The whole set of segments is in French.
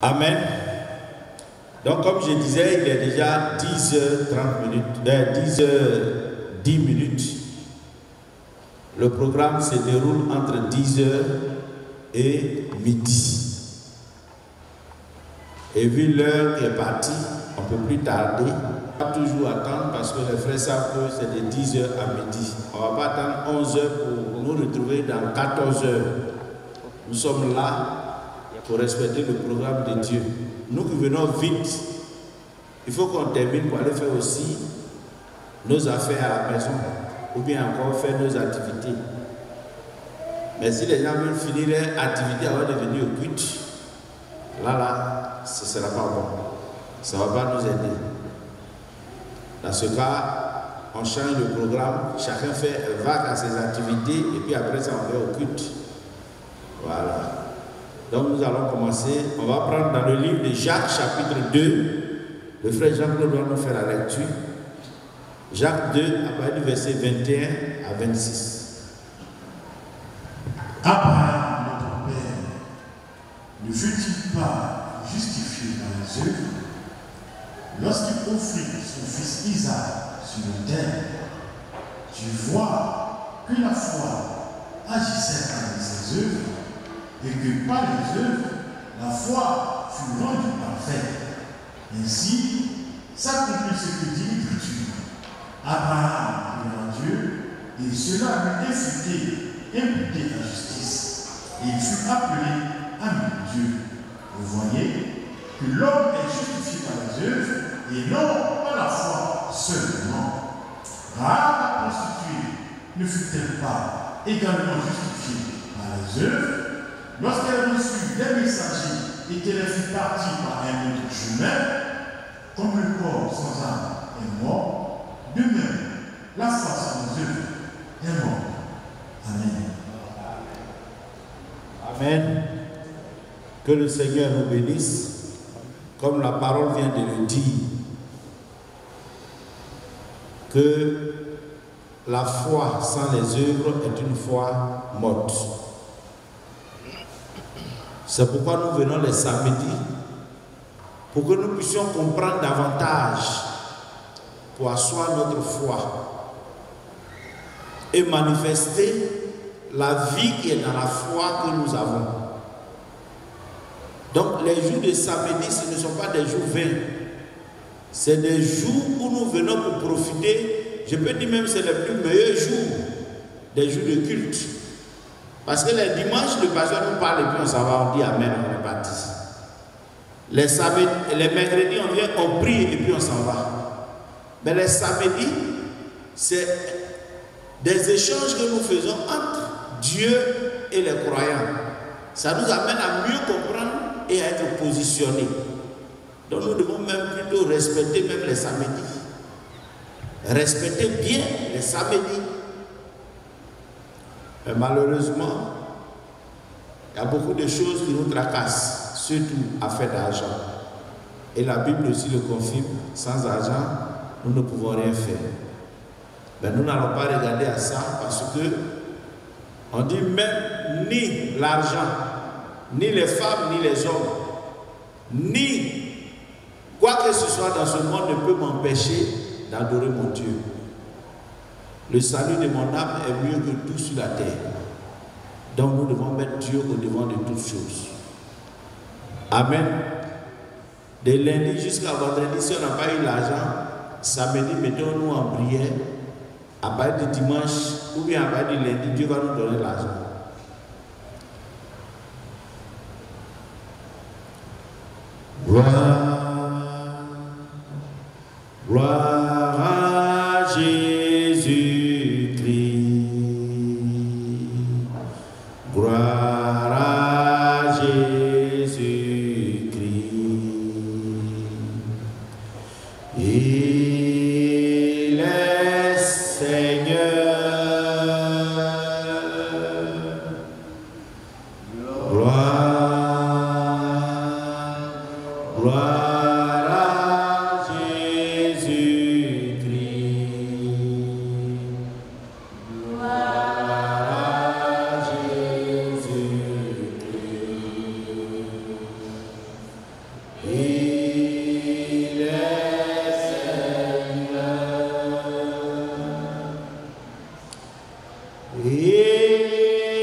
Amen. Donc comme je disais, il est déjà 10h30 minutes, 10h10 minutes. Le programme se déroule entre 10h et midi. Et vu l'heure qui est partie, on ne peut plus tarder. On va toujours attendre parce que les frères savent que c'est de 10h à midi. On ne va pas attendre 11h pour nous retrouver dans 14h. Nous sommes là pour respecter le programme de Dieu. Nous qui venons vite, il faut qu'on termine pour aller faire aussi nos affaires à la maison ou bien encore faire nos activités. Mais si les gens veulent finir leur activité avant de venir au culte, là, ce ne sera pas bon. Ça ne va pas nous aider. Dans ce cas, on change le programme, chacun va à ses activités et puis après ça on va au culte. Voilà. Donc nous allons commencer. On va prendre dans le livre de Jacques chapitre 2. Le frère Jean-Claude va nous faire la lecture. Jacques 2, à partir du verset 21 à 26. Abraham, notre père, ne fut-il pas justifié dans les œuvres lorsqu'il offrit son fils Isaac sur l'autel? Tu vois que la foi agissait avec ses œuvres et que par les œuvres, la foi fut rendue parfaite. Ainsi, s'accomplit ce que dit l'Écriture. Abraham crut en Dieu et cela lui est imputé à justice. Et il fut appelé ami de Dieu. Vous voyez que l'homme est justifié par les œuvres et non par la foi seulement. Rahab la prostituée ne fut-elle pas également justifiée par les œuvres lorsqu'elle reçut des messagers et qu'elle fut partie par un autre chemin? Comme le corps sans âme est mort, de même, la foi sans œuvre est morte. Amen. Amen. Que le Seigneur nous bénisse, comme la parole vient de le dire, que la foi sans les œuvres est une foi morte. C'est pourquoi nous venons les samedis, pour que nous puissions comprendre davantage, pour asseoir notre foi et manifester la vie qui est dans la foi que nous avons. Donc les jours de samedi, ce ne sont pas des jours vains. C'est des jours où nous venons pour profiter. Je peux dire même que c'est les plus meilleurs jours, des jours de culte. Parce que les dimanches, le pasteur nous parle et puis on s'en va, on dit Amen, on est parti. Les samedis, les mercredis, on vient, on prie et puis on s'en va. Mais les samedis, c'est des échanges que nous faisons entre Dieu et les croyants. Ça nous amène à mieux comprendre et à être positionnés. Donc nous devons même plutôt respecter même les samedis. Respecter bien les samedis. Mais malheureusement, il y a beaucoup de choses qui nous tracassent, surtout à faire d'argent. Et la Bible aussi le confirme, sans argent, nous ne pouvons rien faire. Mais nous n'allons pas regarder à ça parce que on dit même ni l'argent, ni les femmes, ni les hommes, ni quoi que ce soit dans ce monde ne peut m'empêcher d'adorer mon Dieu. Le salut de mon âme est mieux que tout sur la terre. Donc nous devons mettre Dieu au devant de toutes choses. Amen. De lundi jusqu'à vendredi, si on n'a pas eu l'argent, samedi, mettons-nous en prière. À partir du dimanche ou bien à partir du lundi, Dieu va nous donner l'argent. Gloire à Jésus-Christ. Gloire à Jésus-Christ. Il est Seigneur. Gloire à Jésus-Christ. Gloire à Jésus-Christ. Il est Seigneur. Il est la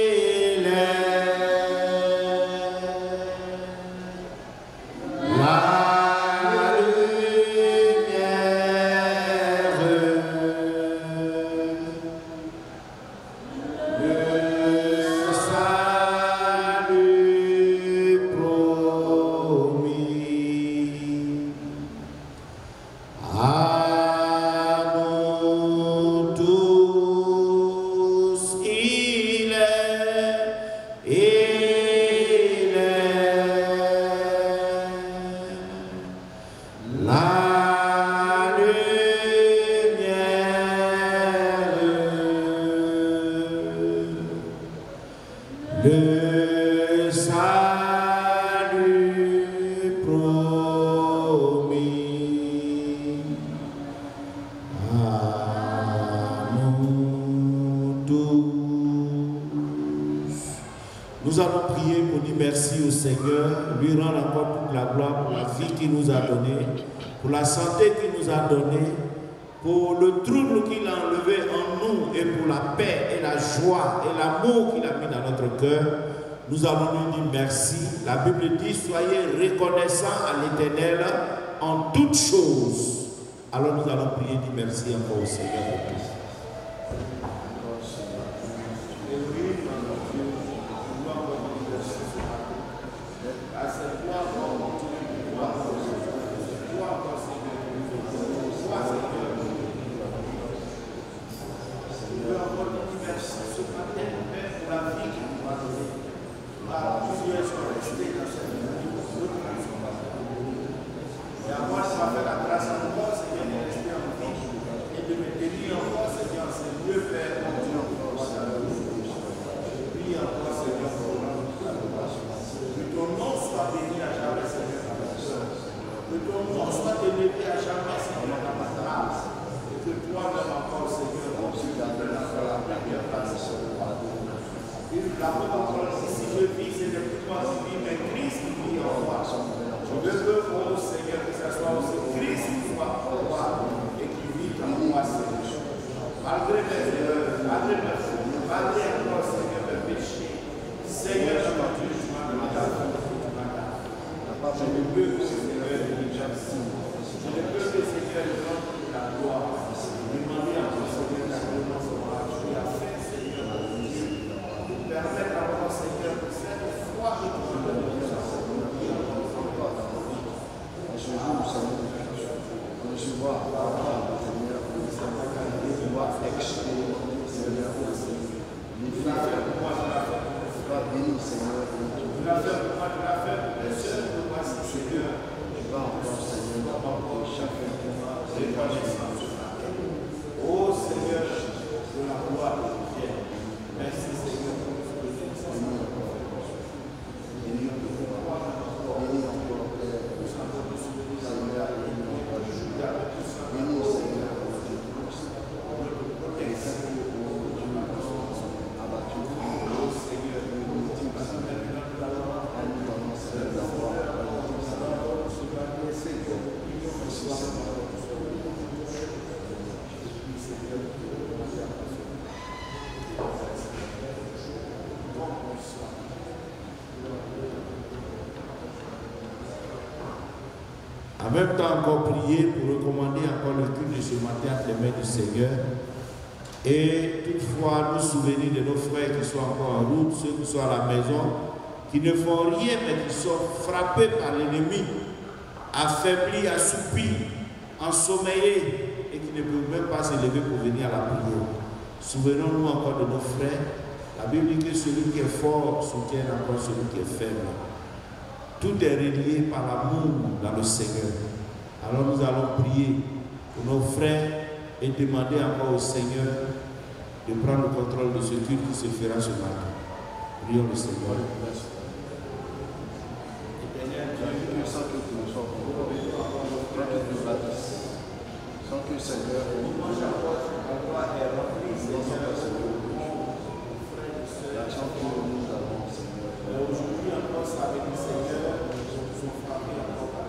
lumière, le salut promis à nous tous. Il est la lumière, le salut promis à nous tous. Nous allons prier pour dire merci au Seigneur, lui rendre encore toute la gloire pour la vie qu'il nous a donnée, pour la santé qu'il nous a donnée, pour le trouble qu'il a enlevé en nous et pour la paix et la joie et l'amour qu'il a mis dans notre cœur. Nous allons lui dire merci. La Bible dit, soyez reconnaissants à l'Éternel en toutes choses. Alors nous allons prier, dire merci encore au Seigneur pour tout. En même temps, encore prier pour recommander encore le culte de ce matin entre les mains du Seigneur. Et toutefois, nous souvenir de nos frères qui sont encore en route, ceux qui sont à la maison, qui ne font rien mais qui sont frappés par l'ennemi, affaiblis, assoupis, ensommeillés et qui ne peuvent même pas se lever pour venir à la prière. Souvenons-nous encore de nos frères. La Bible dit que celui qui est fort soutient encore celui qui est faible. Tout est relié par l'amour dans le Seigneur. Alors nous allons prier pour nos frères et demander encore au Seigneur de prendre le contrôle de ce culte qui se fera ce matin. Prions le Seigneur. Sans que le Seigneur l'action que nous avons, Seigneur. Aujourd'hui encore, ça avec le Seigneur, nous sommes frappés encore par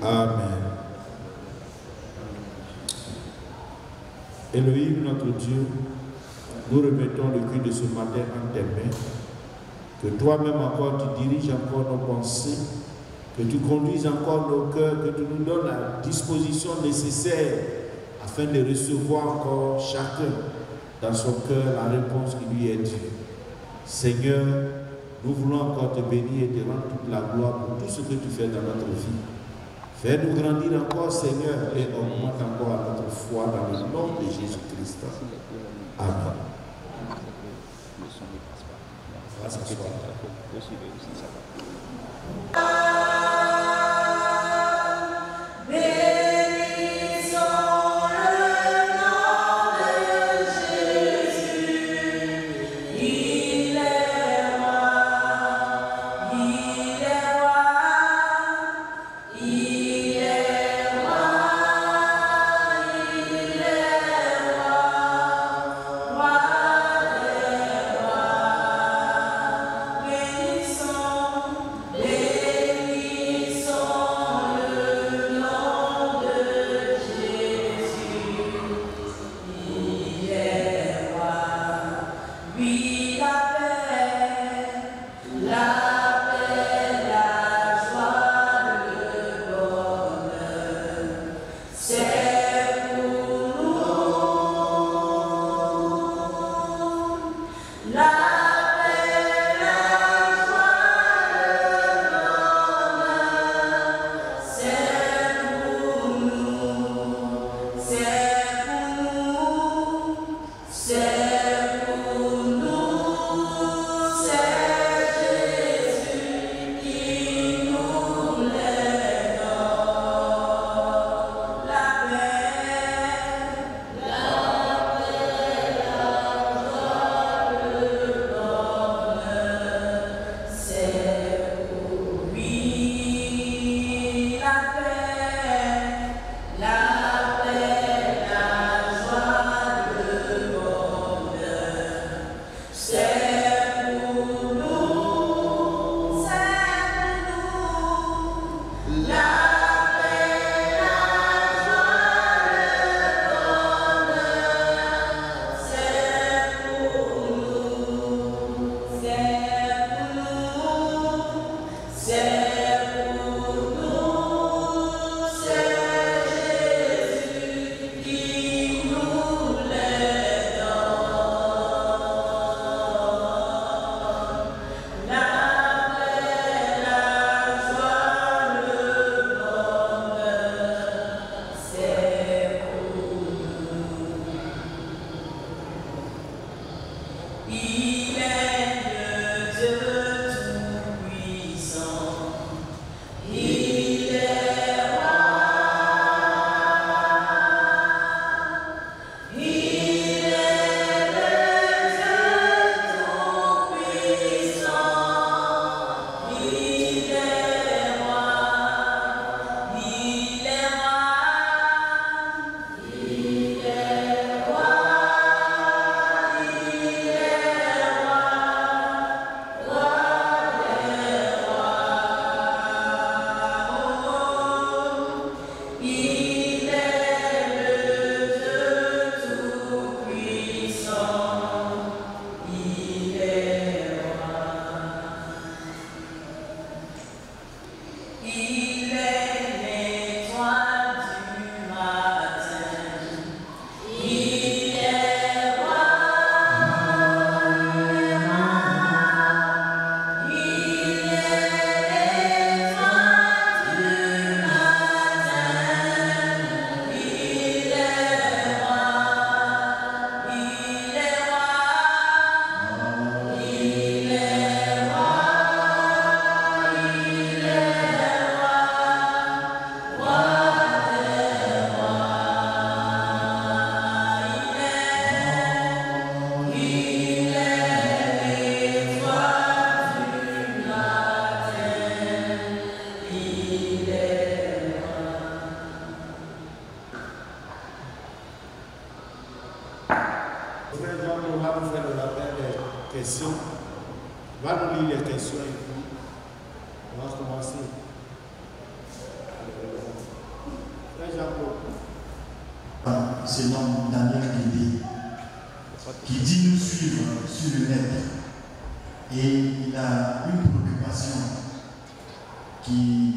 Amen. Elohim, notre Dieu, nous remettons le culte de ce matin en tes mains. Que toi-même encore, tu diriges encore nos pensées, que tu conduises encore nos cœurs, que tu nous donnes la disposition nécessaire afin de recevoir encore chacun dans son cœur la réponse qui lui est due. Seigneur, nous voulons encore te bénir et te rendre toute la gloire pour tout ce que tu fais dans notre vie. Fais-nous grandir encore, Seigneur, et augmente encore notre foi dans le nom de Jésus-Christ. Amen. questions. On va nous lire les questions et puis on va commencer. se nomme Daniel Guédé, qui dit nous suivre sur le net. Et il a une préoccupation qui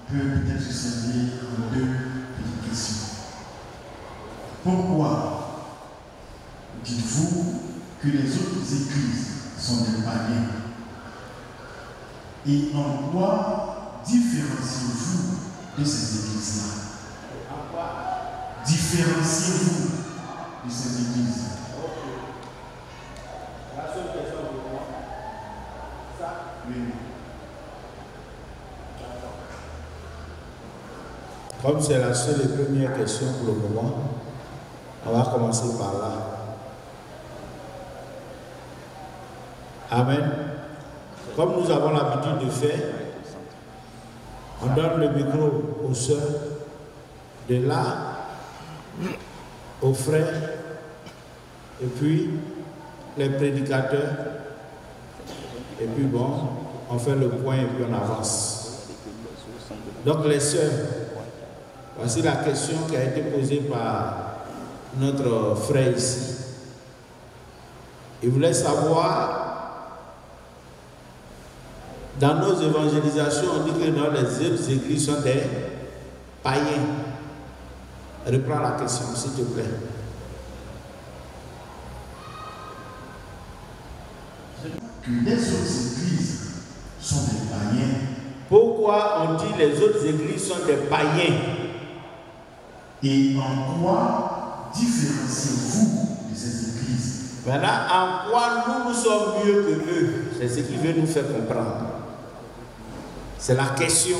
peut peut-être se servir en deux petites questions. Pourquoi dites-vous que les autres églises sont des païens? Et en quoi différenciez-vous de ces églises-là? Différenciez-vous de ces églises? La seule question pour moi, ça? Oui. Comme c'est la seule et première question pour le moment, on va commencer par là. Amen. Comme nous avons l'habitude de faire, on donne le micro aux sœurs, de là aux frères, et puis les prédicateurs, et puis bon, on fait le point et puis on avance. Donc les sœurs, voici la question qui a été posée par notre frère ici. Il voulait savoir, dans nos évangélisations, on dit que dans les autres églises sont des païens. Reprends la question, s'il te plaît. Que les autres églises sont des païens. Pourquoi on dit les autres églises sont des païens? Et en quoi différenciez-vous de ces églises? Maintenant, en quoi nous sommes mieux que eux? C'est ce qu'il veut nous faire comprendre. C'est la question.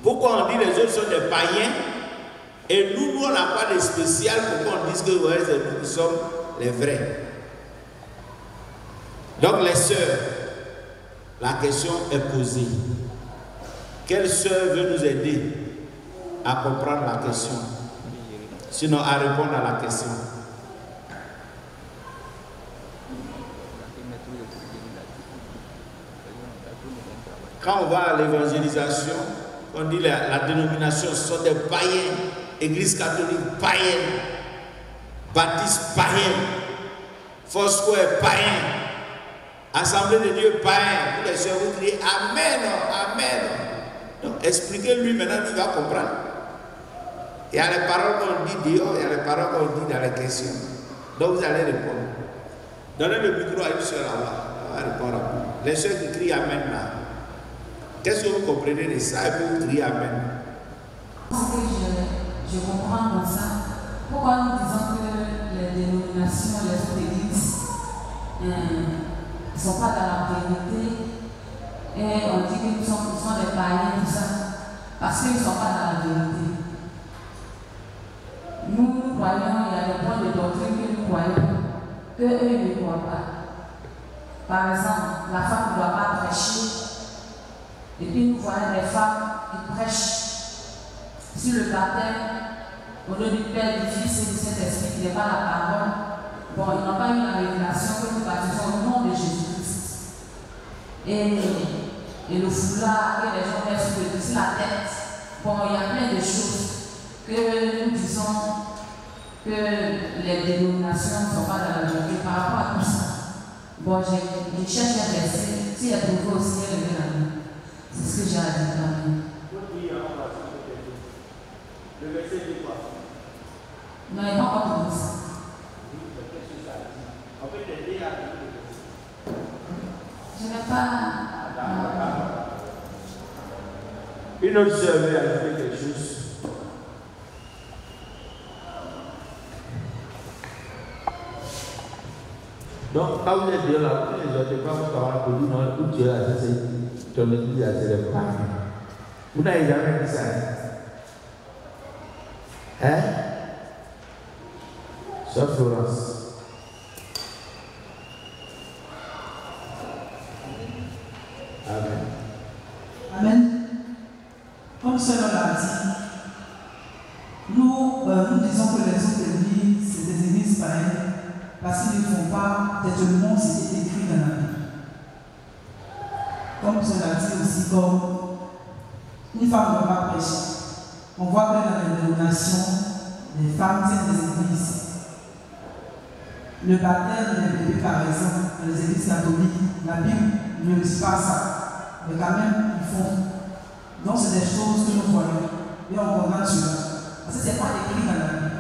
Pourquoi on dit les autres sont des païens et nous on n'a pas de spécial pour qu'on dise que ouais, c'est nous qui sommes les vrais? Donc les sœurs, la question est posée. Quelle sœur veut nous aider à comprendre la question? Sinon à répondre à la question. Quand on va à l'évangélisation, on dit la dénomination, ce sont des païens, église catholique païenne, baptiste païen, Foursquare païen, Assemblée de Dieu païen. Vous les sœurs, vous criez Amen, Amen. Donc expliquez-lui maintenant, il va comprendre. Il y a les paroles qu'on dit dehors, il y a les paroles qu'on dit dans les questions. Donc vous allez répondre. Donnez le micro à une sœur là-bas, elle va répondre. Les sœurs qui crient Amen là. Qu'est-ce que vous comprenez de ça et vous criez Amen? Parce que je comprends dans ça. Pourquoi nous disons que les dénominations, les autres églises ne sont pas dans la vérité et on dit qu'ils sont des païens, tout ça, parce qu'ils ne sont pas dans la vérité. Nous croyons, il y a des points de doctrine que nous croyons, qu'eux ne croient pas. Par exemple, la femme ne doit pas prêcher. Et puis nous voyons des femmes qui prêchent sur le baptême, au nom du Père, du Fils et du Saint-Esprit, qui n'est pas la parole. Bon, ils n'ont pas eu la révélation que nous baptisons au nom de Jésus-Christ. Et le foulard que les gens mettent sur la tête. Bon, il y a plein de choses que nous disons que les dénominations ne sont pas dans la vérité par rapport à tout ça. Bon, je cherche un verset. Si elle trouve aussi, elle est là. C'est ce que j'ai à dire quand même. Le verset dit quoi? Non, il n'y a pas encore de ça. On peut t'aider à dire. Je n'ai pas. Une autre sœur veut ajouter quelque chose. Donc, quand vous êtes là, vous ne sortez pas pour savoir que vous n'avez Dieu a dit ton église a dit les païens. Vous n'avez jamais dit ça. Hein? Sœur Florence. Amen. Amen. Comme cela l'a dit, nous disons que les autres églises, c'est des églises païennes, parce qu'ils ne font pas d'étonnement ce qui est écrit dans la Bible. Comme cela dit aussi, comme une femme ne va pas prêcher. On voit que dans les dénominations, les femmes tiennent des églises. Le baptême des bébés, par exemple, dans les églises catholiques, la Bible ne dit pas ça. Mais quand même, ils font. Donc, c'est des choses que nous voyons. Et on regarde cela. Parce que ce n'est pas écrit dans la Bible.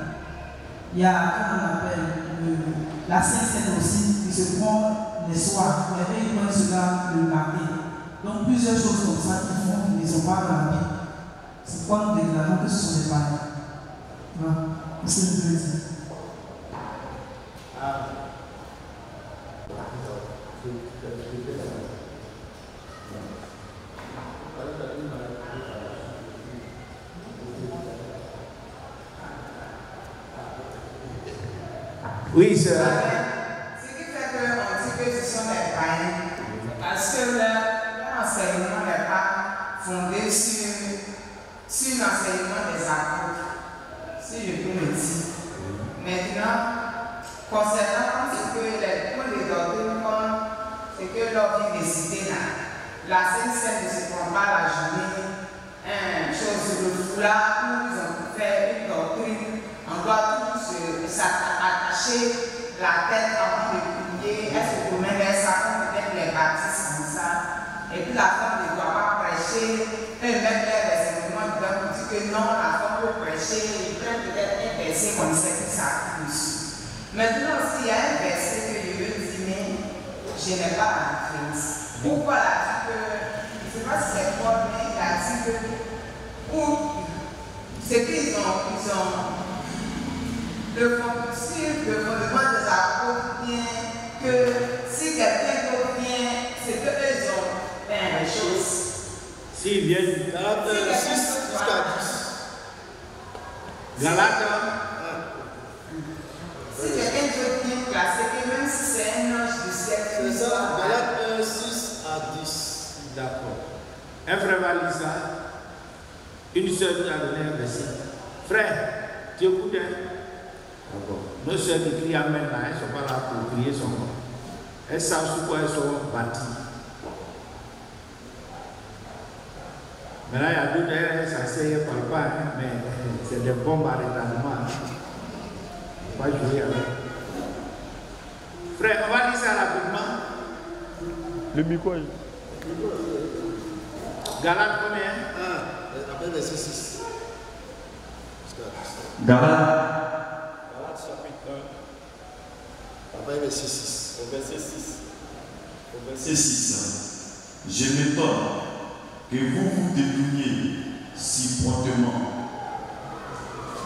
Il y a, comme on appelle, la Sainte Seine aussi, qui se prend les soirs. Et ils prennent cela le matin. Donc, plusieurs choses comme ça qu'ils font, ils ne sont pas dans la Bible. C'est pourquoi nous déclarons que ce sont des païens. Voilà. Qu'est-ce que vous voulez dire? Oui, c'est... Ce qui fait qu'on dit que ce sont des païens, parce que leur enseignement n'est pas fondé sur l'enseignement des apôtres, si je peux le dire. Maintenant, concernant ce que les doctrines comme ce que l'on vient de citer là, la Sainte Seine ne se prend pas la journée, chose sur le foulard où ils ont fait une doctrine, on doit tous s'attacher la tête avant de prier, elle se promène vers ça, comme peut-être les baptistes comme ça, et puis la femme ne doit pas prêcher, eux même les enseignements du Bible disent que non, la femme peut prêcher, ils prennent peut-être un verset comme ça qui s'appuie dessus. Maintenant aussi, il y a un verset que je veux dire, mais je n'ai pas la référence. Pourquoi il a dit que, je ne sais pas si c'est quoi, mais il a dit que, pour ce qu'ils ont le fondement des apôtres vient que si quelqu'un d'autre vient, c'est qu'eux ils ont fait les choses. S'ils viennent, Galates 6 jusqu'à 10. Galates. Si quelqu'un d'autre vient classer, que même si c'est un ange du ciel, C'est ça, Galates 6 à 10. D'accord. Un frère va lire ça. Une soeur nous a donné un verset. Frère, tu écoutes, hein? Nos soeurs qui crient Amen, elles ne sont pas là pour crier son nom. Elles savent sur quoi elles sont bâties. Maintenant, il y a d'autres, elles s'asseyent, elles ne parlent pas, hein, mais c'est des bombes à retardement. Il ne faut pas jouer avec. Frère, on va lire ça rapidement. Le micro. Galates combien? Après verset 6. Galates. Après verset 6. Au verset 6. Au verset 6. Je m'étonne que vous vous détourniez si promptement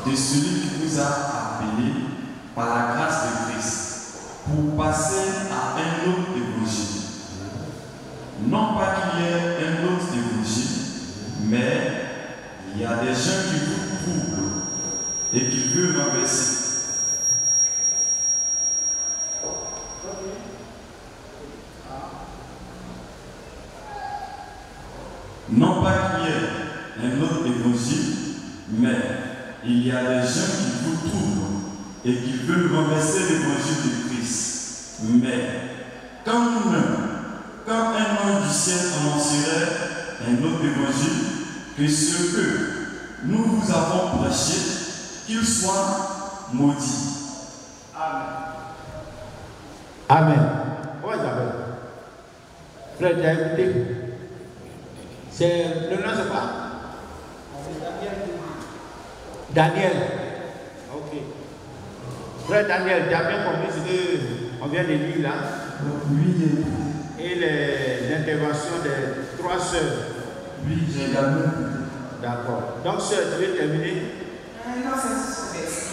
de celui qui vous a appelé par la grâce de Christ pour passer à un autre évangile. Non pas qu'il y ait un autre évangile, mais il y a des gens qui vous troublent et qui veulent renverser. Non pas qu'il y ait un autre évangile, mais il y a des gens qui vous troublent et qui veulent renverser l'évangile de Christ. Mais quand nous-mêmes, quand un ange du ciel annoncerait un autre évangile, que ce que nous vous avons prêché, qu'il soit maudit. Amen. Amen. Comment il s'appelle? Frère, tu as écouté? C'est le nom, c'est pas? Daniel. Ok. Frère Daniel, tu as bien compris ce qu'on vient de lire là? Oui, Et l'intervention des 3 sœurs. oui, j'ai également. D'accord. Donc, sœur, tu veux terminer? Non, c'est juste.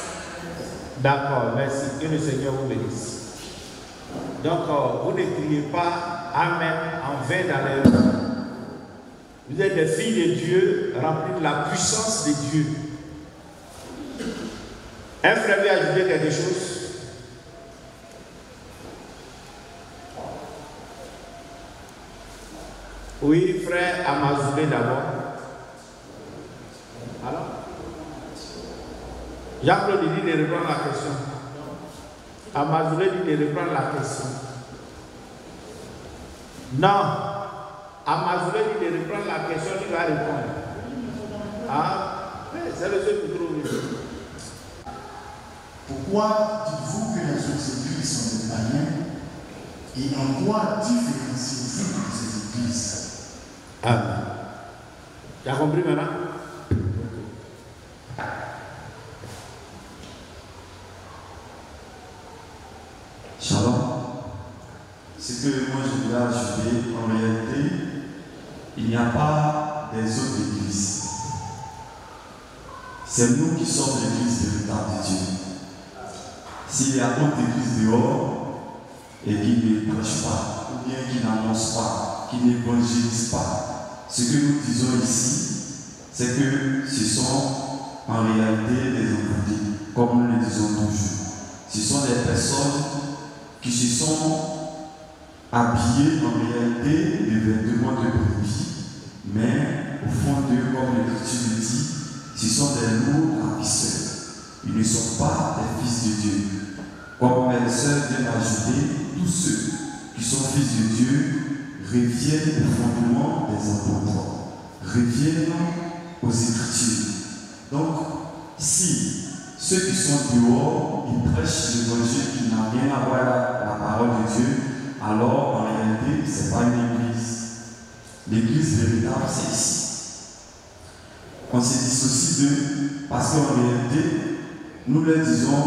D'accord, merci. Que le Seigneur vous bénisse. Donc, vous ne criez pas Amen en vain dans les rues. Vous êtes des filles de Dieu, remplies de la puissance de Dieu. Un frère veut ajouter quelque chose? Oui, frère Amazoubé d'abord. Alors? Jean-Claude dit de reprendre la question. Amazoubé dit de reprendre la question. Non. Amazoubé dit de reprendre la question, il va répondre. Ah, c'est le seul qui trouve. quoi dites-vous que les autres églises sont des païens et en quoi différenciez-vous ces églises? Amen. Tu as compris maintenant? Shalom. Ce que moi je voulais ajouter, en réalité, il n'y a pas des autres églises. C'est nous qui sommes l'église véritable de Dieu. S'il y a d'autres églises dehors et qui ne prêchent pas, ou bien qui n'annoncent pas, qui n'évangélisent pas, ce que nous disons ici, c'est que ce sont en réalité des endeuillés, comme nous le disons toujours. Ce sont des personnes qui se sont habillées en réalité de vêtements de brebis, mais au fond d'eux, comme l'Écriture le dit, ce sont des loups ravisseurs. Ils ne sont pas des fils de Dieu. Comme mes sœurs viennent ajouter, tous ceux qui sont fils de Dieu reviennent au fondement des apôtres, reviennent aux Écritures. Donc, si ceux qui sont dehors, ils prêchent l'évangile qui n'a rien à voir avec la parole de Dieu, alors en réalité, ce n'est pas une église. L'église véritable, c'est ici. On se dissocie d'eux parce qu'en réalité, nous leur disons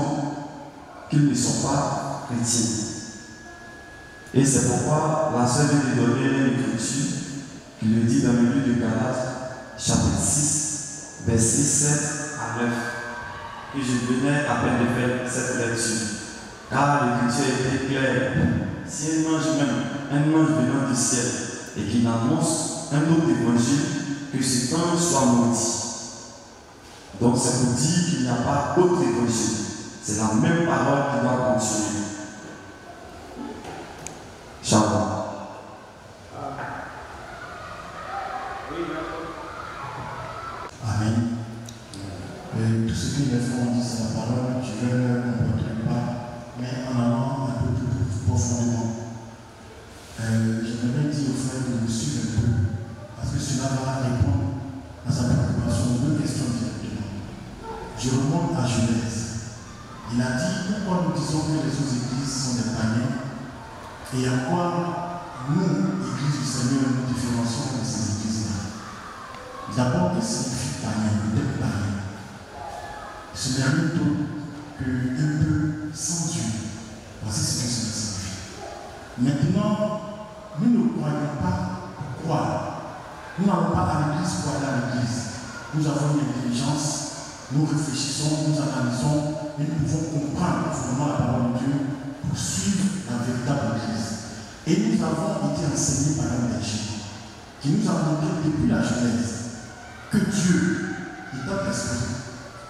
qu'ils ne sont pas chrétiens. Et c'est pourquoi la sœur vient de donner une écriture qui le dit dans le livre de Galates, chapitre 6, versets 7 à 9. Que je venais à peine de faire cette lecture. Car l'écriture était claire. Si un ange venant du ciel, et qui n'annonce un autre évangile, que cet ange soit maudit. Donc c'est pour dire qu'il n'y a pas d'autre évangile. C'est la même parole qui doit continuer. Shalom. Amen. Tout ce que les frères ont dit, c'est la parole, je ne le comprendrai pas, mais en allant un peu plus profondément. J'aimerais dire aux frères de me suivre un peu, parce que cela va répondre à sa préoccupation aux deux questions directement. Je remonte à Genèse. Il a dit pourquoi nous disons que les autres églises sont des païens et en quoi nous, Église du Seigneur, nous différencions de ces églises-là. D'abord, qu'est-ce que signifie païen, peut-être païen? Ce n'est rien d'autre qu'un peu sans Dieu. Voici ce que cela signifie. Maintenant, nous ne croyons pas croire. Nous n'allons pas à l'église pour aller à l'église. Nous avons une intelligence, nous réfléchissons, nous analysons et nous pouvons comprendre profondément la parole de Dieu pour suivre la véritable église. Et nous avons été enseignés par un berger qui nous a montré depuis la Genèse que Dieu est un esprit.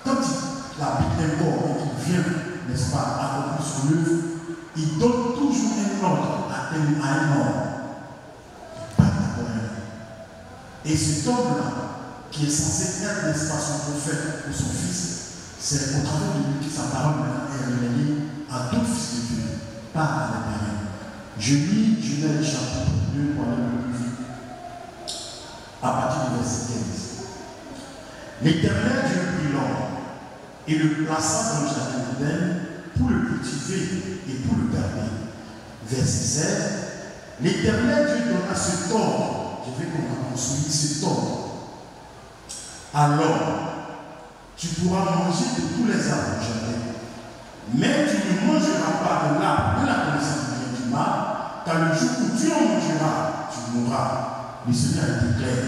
Quand il habite un corps et qu'il vient, n'est-ce pas, accomplir son œuvre, il donne toujours un ordre à un homme. Pas d'abord un homme. Et cet homme-là, qui est censé être, n'est-ce pas, son prophète ou son fils, c'est au travers de lui que sa parole est révélée à tout fils de Dieu, pas à les païens. Je lis Genèse chapitre 2 pour aller le plus vite, à partir du verset 15. L'Éternel Dieu prit l'homme et le plaça dans le jardin d'Éden pour le cultiver et pour le garder. Verset 16. L'Éternel Dieu donna cet ordre. Je vais construire cet ordre. Alors, tu pourras manger de tous les arbres du jardin, mais tu ne mangeras pas de l'arbre de la connaissance du bien et du mal, car le jour où tu en mangeras, tu mourras. Le Seigneur a été clair.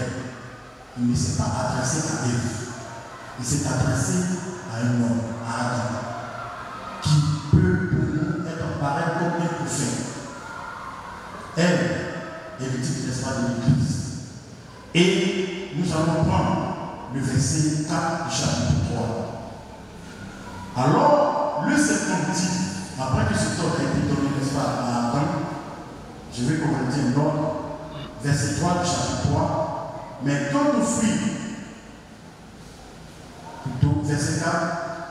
Il ne s'est pas adressé à Ève. Il s'est adressé à un homme, à Adam, qui peut pour nous être pareil comme un prophète. Elle est le titre, n'est-ce pas, de l'Église. Et nous allons prendre le verset 4 du chapitre 3. Alors, le serpent dit, après que ce ordre a été donné, n'est-ce pas, à Adam, je vais commenter l'ordre, verset 3 du chapitre 3. Mais quant au fruit, plutôt verset 4,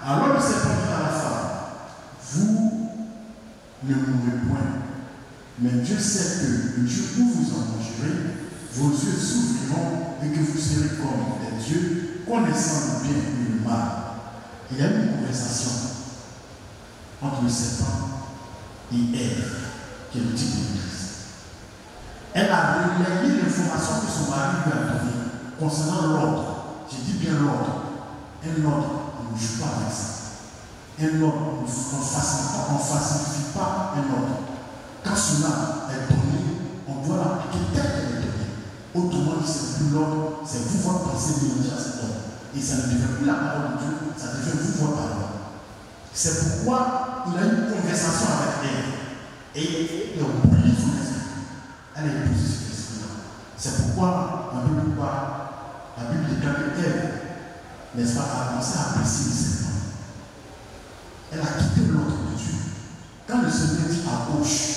alors le serpent dit à la femme, vous ne mourrez point, mais Dieu sait que le jour où vous en mangerez, vos yeux s'ouvriront et que vous serez comme des dieux, connaissant le bien et le mal. Il y a une conversation entre le serpent et Ève, qui est le type de l'Église. Elle a relayé l'information que son mari lui a donnée concernant l'ordre. Je dis bien l'ordre. Un ordre, on ne joue pas avec ça. Un ordre, on ne falsifie pas un ordre. Quand cela est donné, on doit l'appliquer tel qu'elle est donnée. Autrement dit, c'est plus l'ordre, c'est vous votre pensée mélangée à cet ordre. Et ça ne devient plus la parole de Dieu, ça devient vous votre parole. C'est pourquoi il a eu une conversation avec elle. Et il a oublié son esprit. Elle a épousé cet esprit-là. C'est pourquoi, un peu plus bas, la Bible déclare qu'elle, n'est-ce pas, a commencé à apprécier le serpent. Elle a quitté l'ordre de Dieu. Quand le Seigneur dit à gauche,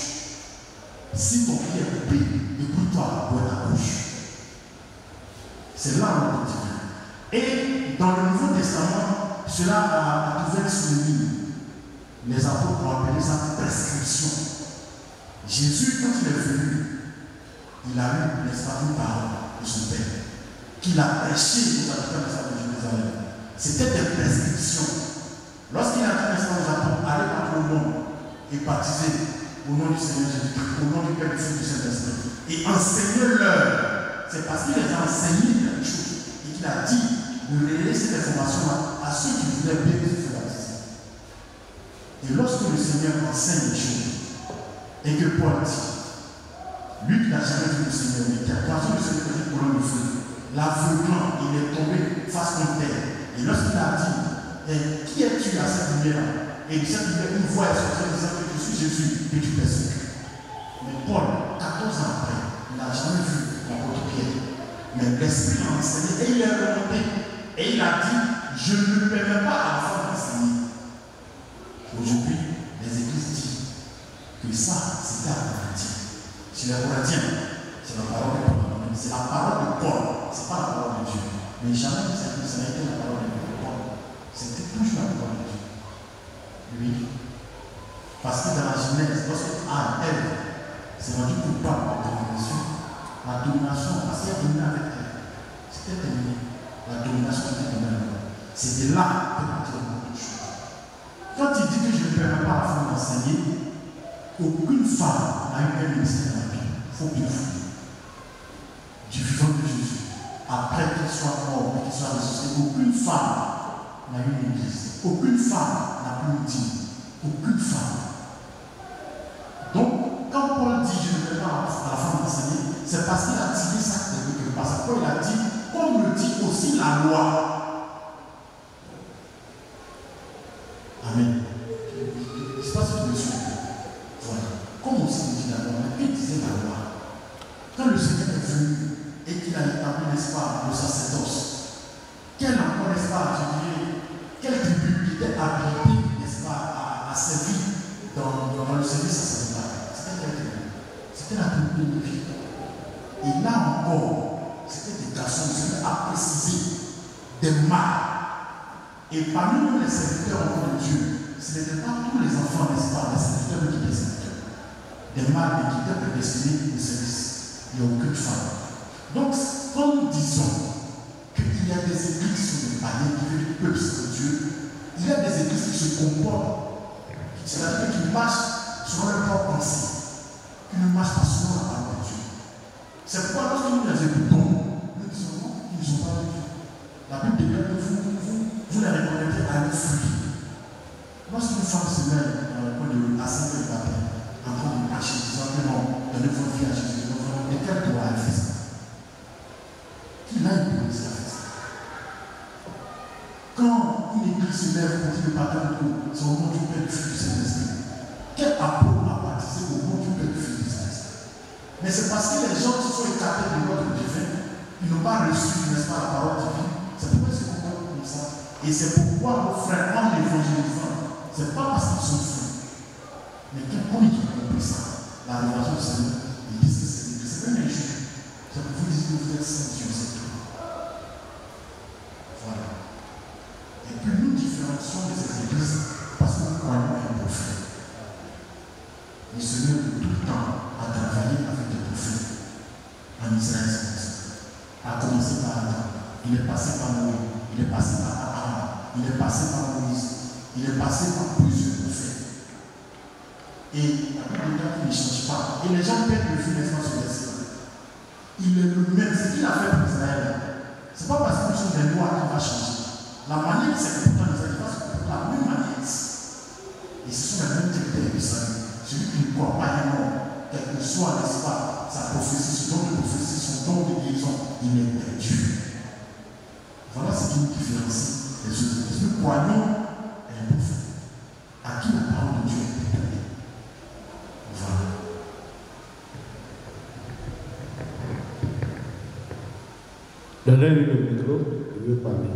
si ton pied est coupé, écoute-toi à gauche. C'est là où on dit. Et dans le Nouveau Testament, cela a trouvé sous le livre. Les apôtres ont appelé ça prescription. Jésus, quand il est venu, il a eu, n'est-ce pas, une parole de son Père, qu'il a prêché aux habitants de Jérusalem. C'était des prescriptions. Lorsqu'il a dit, n'est-ce pas, aux apôtres, allez partout au monde et baptisez au nom du Seigneur Jésus-Christ, au nom du Père, du Fils, du Saint-Esprit, et enseignez-leur. C'est parce qu'il les a enseigné quelque chose et qu'il a dit de relayer cette information à ceux qui voulaient bien se faire baptiser. Et lorsque le Seigneur enseigne les choses, et que Paul dit, lui qui n'a jamais vu le Seigneur, mais qui a croisé le Seigneur pour le feu, l'aveuglant, il est tombé face contre terre. Et lorsqu'il a dit, qui es-tu à cette lumière-là? Et cette lumière, une voix est sortie disant que je suis Jésus, que tu persécutes. Mais Paul, 14 ans après, il n'a jamais vu l'apôtre Pierre. Mais l'Esprit l'a enseigné et il est remonté. Et il a dit, je ne permets pas à la femme d'enseigner. Aujourd'hui, les églises disent que ça, c'était à Corinthiens. Chez les Corinthiens, c'est la parole de Paul. C'est la parole de Paul, ce n'est pas la parole de Dieu. Mais jamais ça n'a été la parole de Paul. C'était toujours la parole de Dieu. Oui. Parce que dans la Genèse, lorsque Ève s'est rendue coupable de la domination, parce qu'elle est venue avec elle, c'était terminé. La domination était terminée. C'était là que partir beaucoup de choses. Quand il dit que je ne permets pas à la femme d'enseigner, aucune femme n'a eu un ministère dans la Bible. Il faut bien fouiller. Du vivant de Jésus, après qu'il soit mort, qu'il soit ressuscité, aucune femme n'a eu une église. Aucune femme n'a pu nous dire. Aucune femme. Donc, quand Paul dit je ne permets pas à la femme d'enseigner, c'est parce qu'il a tiré ça de quelque part. C'est pourquoi il a dit, comme le dit aussi la loi. Amen. Je ne sais pas si tu me suis. Voilà. Comme aussi le dit la loi, mais il disait la loi. Quand le Seigneur est venu et qu'il a établi, n'est-ce pas, le sacerdoce, quel encore, n'est-ce pas, je dirais, quelle tribu qui était habilitée, n'est-ce pas, à servir dans le service sacerdotal? C'était quelle tribu? C'était la tribu de Lévi. Et là encore, c'était des garçons, le Seigneur a précisé des mâles. Et parmi nous, les serviteurs encore de Dieu, ce n'étaient pas tous les enfants, n'est-ce pas, des serviteurs, mais qui des serviteurs. Des mâles, mais qui étaient prédestinés au service. Il n'y a aucune femme. Donc, quand nous disons qu'il y a des églises qui sont des païens, qui veulent du peuple de Dieu, il y a des églises qui se comportent, c'est-à-dire qui marchent selon leur propre pensée, qui ne marchent pas selon la parole de Dieu. C'est pourquoi lorsque nous les écoutons, nous disons non, ils ne sont pas de Dieu. La Bible déclare que vous les reconnaîtrez à leur fruit. Lorsqu'une femme se met dans le coin de la sainte de baptême, en train de marcher, disant que non, donnez votre vie à Jésus, et quel droit elle fait ça? Qui l'a imposé à faire ça? Quand une église se lève pour dire le baptême de l'eau, c'est au nom du Père, du Fils, du Saint-Esprit. Quel apôtre a baptisé au nom du Père, du Fils, du Saint-Esprit? Mais c'est parce que les gens qui sont écartés de l'ordre divin, ils n'ont pas reçu, n'est-ce pas, la parole divine. C'est pourquoi ils se comportent comme ça. Et c'est pourquoi nos frères, en évangélisant, ce n'est pas parce qu'ils sont fous. Mais comme ils ont compris ça, la révélation du Seigneur, ils disent que c'est même injuste. C'est pour vous dire que vous êtes saints, Dieu, c'est tout. Voilà. Et puis nous différencions de ces églises parce que nous croyons un prophète. Le Seigneur de tout le temps a travaillé avec des prophètes en Israël, a commencé par Adam, il est passé par Noé, il est passé par Abraham, il est passé par Moïse, il est passé par plusieurs prophètes. Et il y a beaucoup de gens qui ne changent pas. Et les gens perdent le vue, n'est-ce pas, sur les siens. Il est le même, ce qu'il a fait pour Israël. Ce n'est pas parce que nous sommes des lois qu'on va changer. La manière c'est que pourtant nous allons faire la même manière. Et ce sont les mêmes critères du salut. Celui qui ne croit pas un homme, quel que soit, n'est-ce pas, sa prophétie, son don de prophétie, son don de guérison, il est perdu. Voilà ce qui nous différencie des autres. Nous croyons un prophète à qui la parole de Dieu est donnée. Voilà. Donnez-lui le micro, il veut parler.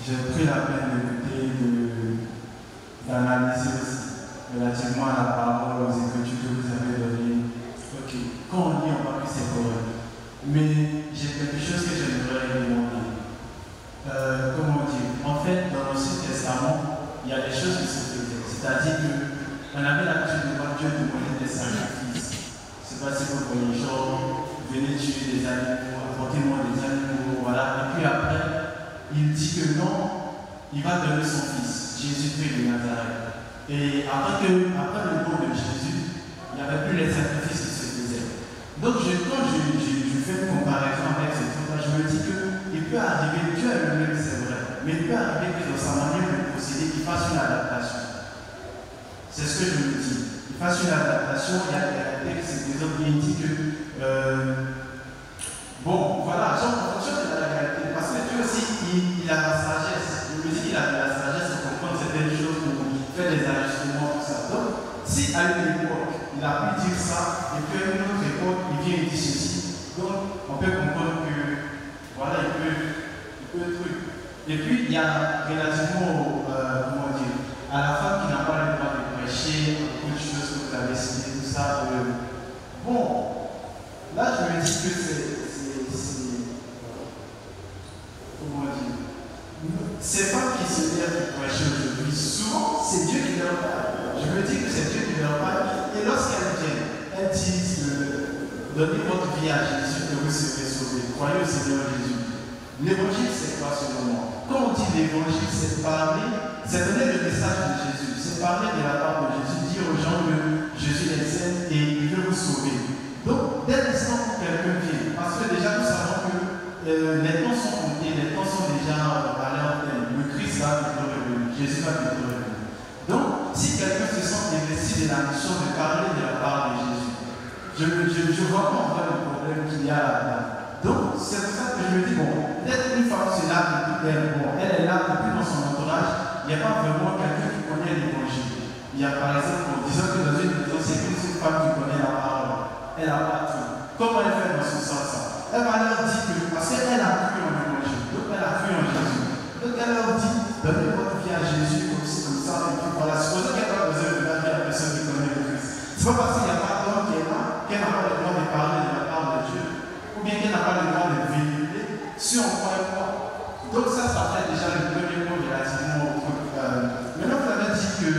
J'ai pris la peine d'écouter, d'analyser aussi relativement à la parole, aux écritures que vous avez données. Ok, quand on lit, on voit que c'est correct. Mais j'ai quelque chose que j'aimerais demander. Comment dire? En fait, dans l'Ancien Testament, il y a des choses qui se faisaient. C'est-à-dire qu'on avait l'habitude de voir Dieu demander des sacrifices. Je ne sais pas si vous voyez, genre, venez tuer des animaux, apportez-moi des animaux, voilà. Et puis après, il dit que non, il va donner son fils, Jésus-Christ de Nazareth. Et après le mort de Jésus, il n'y avait plus les sacrifices qui se faisaient. Donc quand je fais une comparaison avec ce truc-là, je me dis qu'il peut arriver, Dieu est le même, c'est vrai, mais il peut arriver que dans sa manière de procéder, qu'il fasse une adaptation. C'est ce que je me dis. Il fasse une adaptation, il y a des textes, des autres, il dit que bon, voilà, genre, en fonction de la réalité, parce que Dieu aussi, il a la sagesse. Je me dis qu'il a de la sagesse pour comprendre certaines choses, pour faire des ajustements, tout ça. Donc, si à une époque, il a pu dire ça, et puis à une autre époque, il vient et dit ceci, donc on peut comprendre que, voilà, il peut truc. Et puis, il y a relativement, comment dire, à la femme qui n'a pas le droit de prêcher, beaucoup de choses que vous avez citées, tout ça. Bon, là, je me dis que comment dire, ces femmes qui se lèvent pour prêcher aujourd'hui, souvent c'est Dieu qui leur parle. Je me dis que c'est Dieu qui leur parle. Et lorsqu'elles viennent, elles disent donnez votre vie à Jésus et vous serez sauvés. Croyez au Seigneur Jésus. L'évangile, c'est quoi selon moi? Quand on dit l'évangile, c'est parler, c'est donner le message de Jésus. C'est parler de la part de Jésus, dire aux gens que Jésus les aime et il veut vous sauver. Donc, dès l'instant où quelqu'un vient, parce que déjà nous savons que les temps sont comptés, les temps sont déjà à l'heure pleine. Le Christ va bientôt revenir, Jésus va bientôt revenir. Donc, si quelqu'un se sent investi de la mission de parler de la part de Jésus, je vois pas encore le problème qu'il y a là-dedans. Donc, c'est pour ça que je me dis, bon, peut-être une femme c'est là depuis elle est là depuis dans son entourage, il n'y a pas vraiment quelqu'un qui connaît l'évangile. Il y a par exemple, en disant que dans une maison, c'est une femme qui connaît la parole. Elle a pas tout. Comment elle fait dans son sens? Elle va leur dire que, parce qu'elle a cru en l'évangile, donc elle a cru en Jésus. Donc elle leur dit, donnez votre vie à Jésus comme ça, et puis voilà. Supposons qu'elle n'a pas besoin de la vie à la personne qui connaît le Christ. C'est pas parce qu'il n'y a pas d'homme qui est là, qu'elle n'a pas le droit de parler de la part de Dieu, ou bien qu'elle n'a pas le droit de véhiculer, si on croit et croit. Donc ça fait déjà le premier mot relativement au truc. Maintenant, vous avez dit que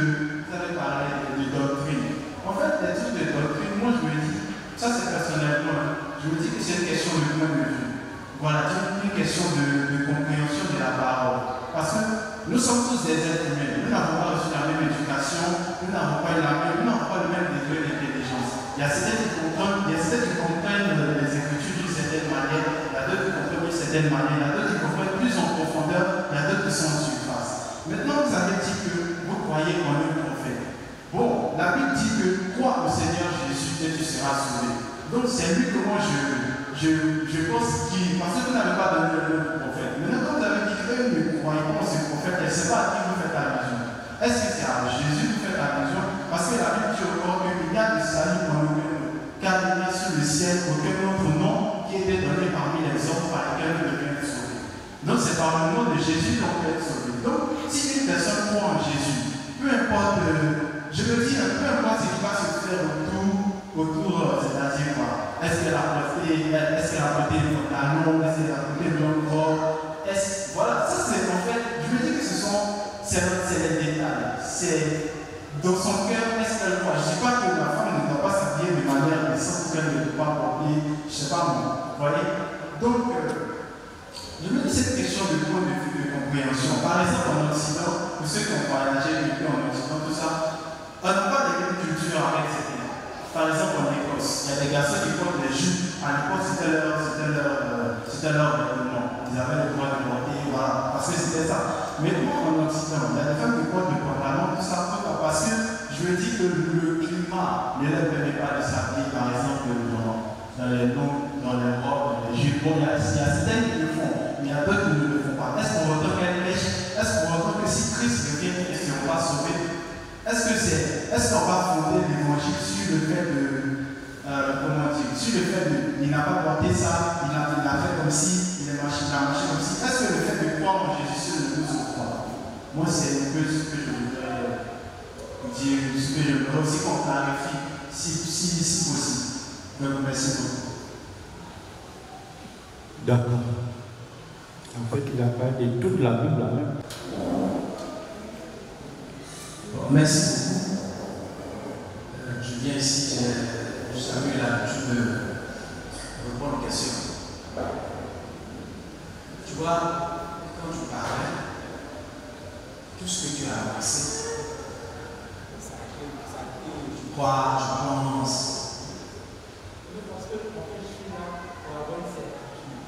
vous avez parlé de doctrine. En fait, les trucs de doctrine, moi je me dis, ça c'est personnellement, je me dis que c'est une question de point de vue. Voilà, c'est une question de compréhension de la parole. Parce que nous sommes tous des êtres humains. Nous n'avons pas reçu la même éducation, nous n'avons pas le même degré d'intelligence. Il y a certains qui comprennent les Écritures d'une certaine manière, il y a d'autres qui comprennent d'une certaine manière, il y a d'autres qui comprennent plus en profondeur, il y a d'autres qui sont en surface. Maintenant, vous avez dit que vous croyez en un prophète. Bon, la Bible dit que crois au Seigneur Jésus et tu seras sauvé. Donc c'est lui que moi je pense qu'il, parce que vous n'avez pas donné le nom du prophète. Maintenant, quand vous avez dit que ne croyez pas en ce prophète, je ne sais pas à qui vous faites allusion. Est-ce que c'est à Jésus que vous faites allusion? Parce que la Bible dit encore qu'il y a de salut dans le monde, car il y a sur le ciel aucun autre nom qui était donné parmi les hommes par lesquels nous devons être sauvés. Donc c'est par le nom de Jésus qu'on peut être sauvé. Donc si une personne croit en Jésus, peu importe, je me dis, peu importe ce qui va se faire autour, c'est-à-dire quoi? Est-ce qu'elle a porté le pantalon? Est-ce qu'elle a porté le corps? Voilà, ça c'est en fait, je me dis que c'est les détails. C'est dans son cœur, est-ce qu'elle croit? Je ne dis pas que la femme ne doit pas s'habiller de manière décente, qu'elle ne doit pas porter, je ne sais pas moi. Vous voyez? Donc, je me dis cette question de point de vue. compréhension. Par exemple, en Occident, pour ceux qui ont voyagé depuis en Occident, tout ça, on n'a pas de même culture avec ces pays. Par exemple, en Écosse, il y a des garçons qui portent des jupes. À l'époque, c'était leur gouvernement. Ils avaient le droit de porter, voilà, parce que c'était ça. Mais en Occident, il y a des femmes qui portent des pantalons, tout ça, parce que je me dis que le climat ne leur permet pas de s'habiller, par exemple, dans les robes, dans les jupes. Bon, il y a certains qui le font, mais il y a d'autres qui ne le font pas. Est-ce qu'on entend qu'elle pêche? Est-ce qu'on entend que si Christ revient, est-ce qu'on va sauver? Est-ce qu'on va fonder l'évangile sur le fait de. Comment dire? Sur le fait de. Il n'a pas porté ça, il a fait comme si, il a marché comme si. Est-ce que le fait de croire en Jésus ne nous sauve pas? Moi, c'est un peu ce que je voudrais dire, ce que je voudrais aussi qu'on clarifie, si possible. Donc, merci beaucoup. D'accord. En fait, il a parlé de toute la Bible là même. Merci beaucoup. Je viens ici, je salue l'habitude de répondre aux questions. Tu vois, quand tu parlais, tout ce que tu as avancé, tu crois, je pense.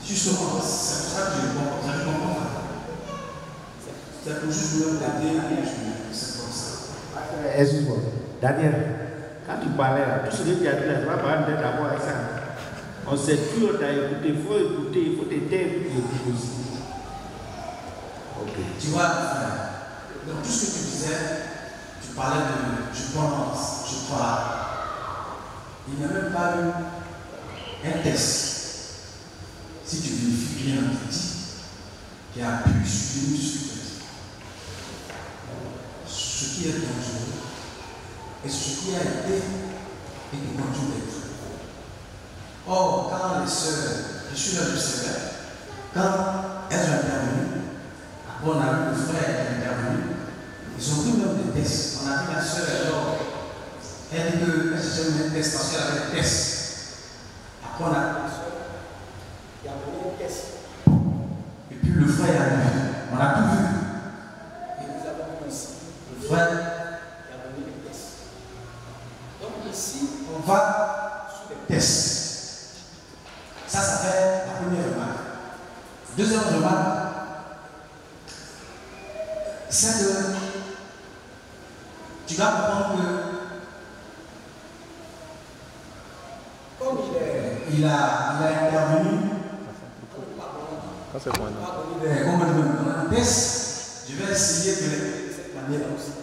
Justement, c'est pour ça que je comprends. C'est pour juste me dater et c'est comme ça. Excuse-moi. Daniel, quand tu parlais là, tout ce que tu as dit là, tu vas parler d'être d'abord avec ça. On sait tout, on t'a écouté, il faut écouter, il faut te taire pour écouter aussi. Ok. Tu vois, donc tout ce que tu disais, tu parlais de je pense, je crois. Il n'y a même pas eu un test. Si tu vérifies bien petit, qui a pu soutenir ce que tu dis. Ce qui est dangereux et ce qui a été et qui continue d'être. Or, quand les sœurs, je suis là du Seigneur, quand elles ont intervenu, après on a vu le frère qui est intervenu, ils ont pris même des tests. On a vu la sœur, alors, elle dit qu'elle cherchait même des tests parce qu'elle avait des tests. Après on a vu la sœur, il y a donné un test. Et puis le frère a vu, on a tout vu. Et nous avons vu aussi, le frère qui a donné des tests. Donc ici, on va sur les tests. Ça fait la première remarque. Deuxième remarque, c'est que tu vas comprendre que comme il a intervenu, comme on a test, je vais essayer de cette manière aussi.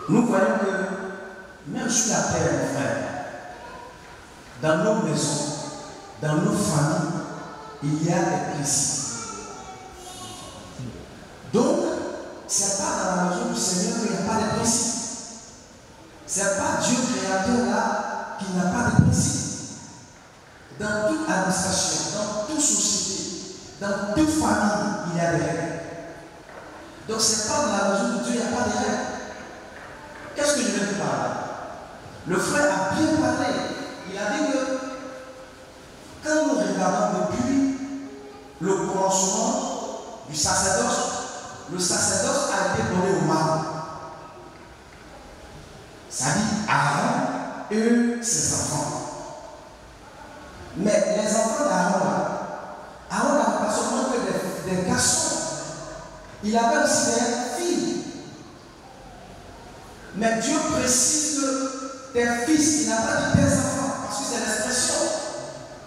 Nous voyons que même sur la terre, mon frère, dans nos maisons, dans nos familles, il y a des principes. Donc, ce n'est pas dans la maison du Seigneur qu'il n'y a pas de principes. Ce n'est pas Dieu créateur là qui n'a pas de principes. Dans toute administration, dans toute société, dans toute famille, il y a des règles. Donc, ce n'est pas dans la maison de Dieu, il n'y a pas de règles. Qu'est-ce que je veux dire par là? Le frère a bien parlé. Il a dit que quand nous regardons depuis le commencement du sacerdoce, le sacerdoce a été donné aux mâles. Ça dit Aaron et ses enfants. Mais les enfants d'Aaron, Aaron n'avait pas seulement que des garçons. Il avait aussi des filles. Mais Dieu précise que tes fils, il n'a pas dit tes enfants, parce que c'est l'expression.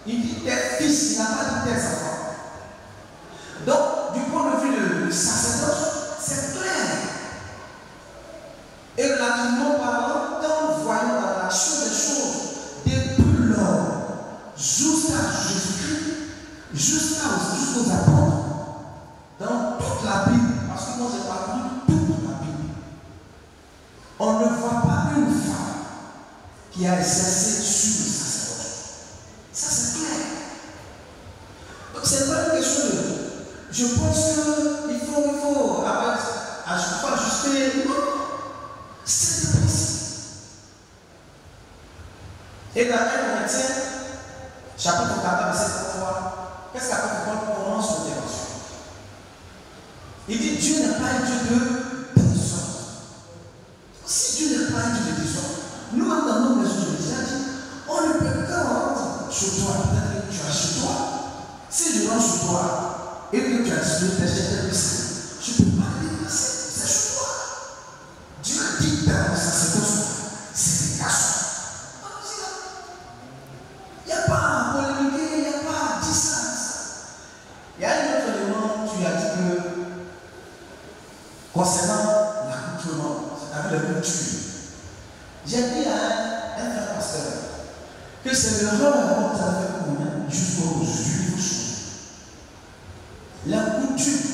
Il dit tes fils, il n'a pas dit tes enfants. Donc, du point de vue du sacerdoce, c'est clair. Et relativement parlant, quand nous voyons dans l'action des choses, depuis lors, jusqu'à Jésus-Christ, jusqu'aux apôtres, dans toute la Bible, parce que moi j'ai parlé toute la Bible, on ne voit pas une femme qui a exercé sur le sacerdoce. Ça c'est clair. Donc c'est pas une question de. Je pense qu'il faut à chaque fois ajuster. Non. C'est le principe. Et dans 1 Corinthiens, chapitre 14, verset 33, qu'est-ce qu'apôtre Paul commence l'intervention? Il dit Dieu n'est pas un Dieu de désordre. Si Dieu n'est pas un Dieu de désordre, nous-mêmes dans nos maisons, je l'ai déjà dit, on ne peut qu'en rentrer chez toi, peut-être que tu as chez toi. Si je rentre chez toi et que tu as décidé de t'acheter tel biscuit, je ne peux pas le déplacer, c'est chez toi. Dieu dit dans sa séquence, c'est des garçons. Il n'y a pas à polémiquer, il n'y a pas à dire ça. Il y a un autre élément, tu as dit que concernant l'accoutrement, c'est-à-dire la culture, j'ai dit à un frère pasteur que c'est l'erreur que vous avez fait pour moi jusqu'à aujourd'hui, il faut changer. La coutume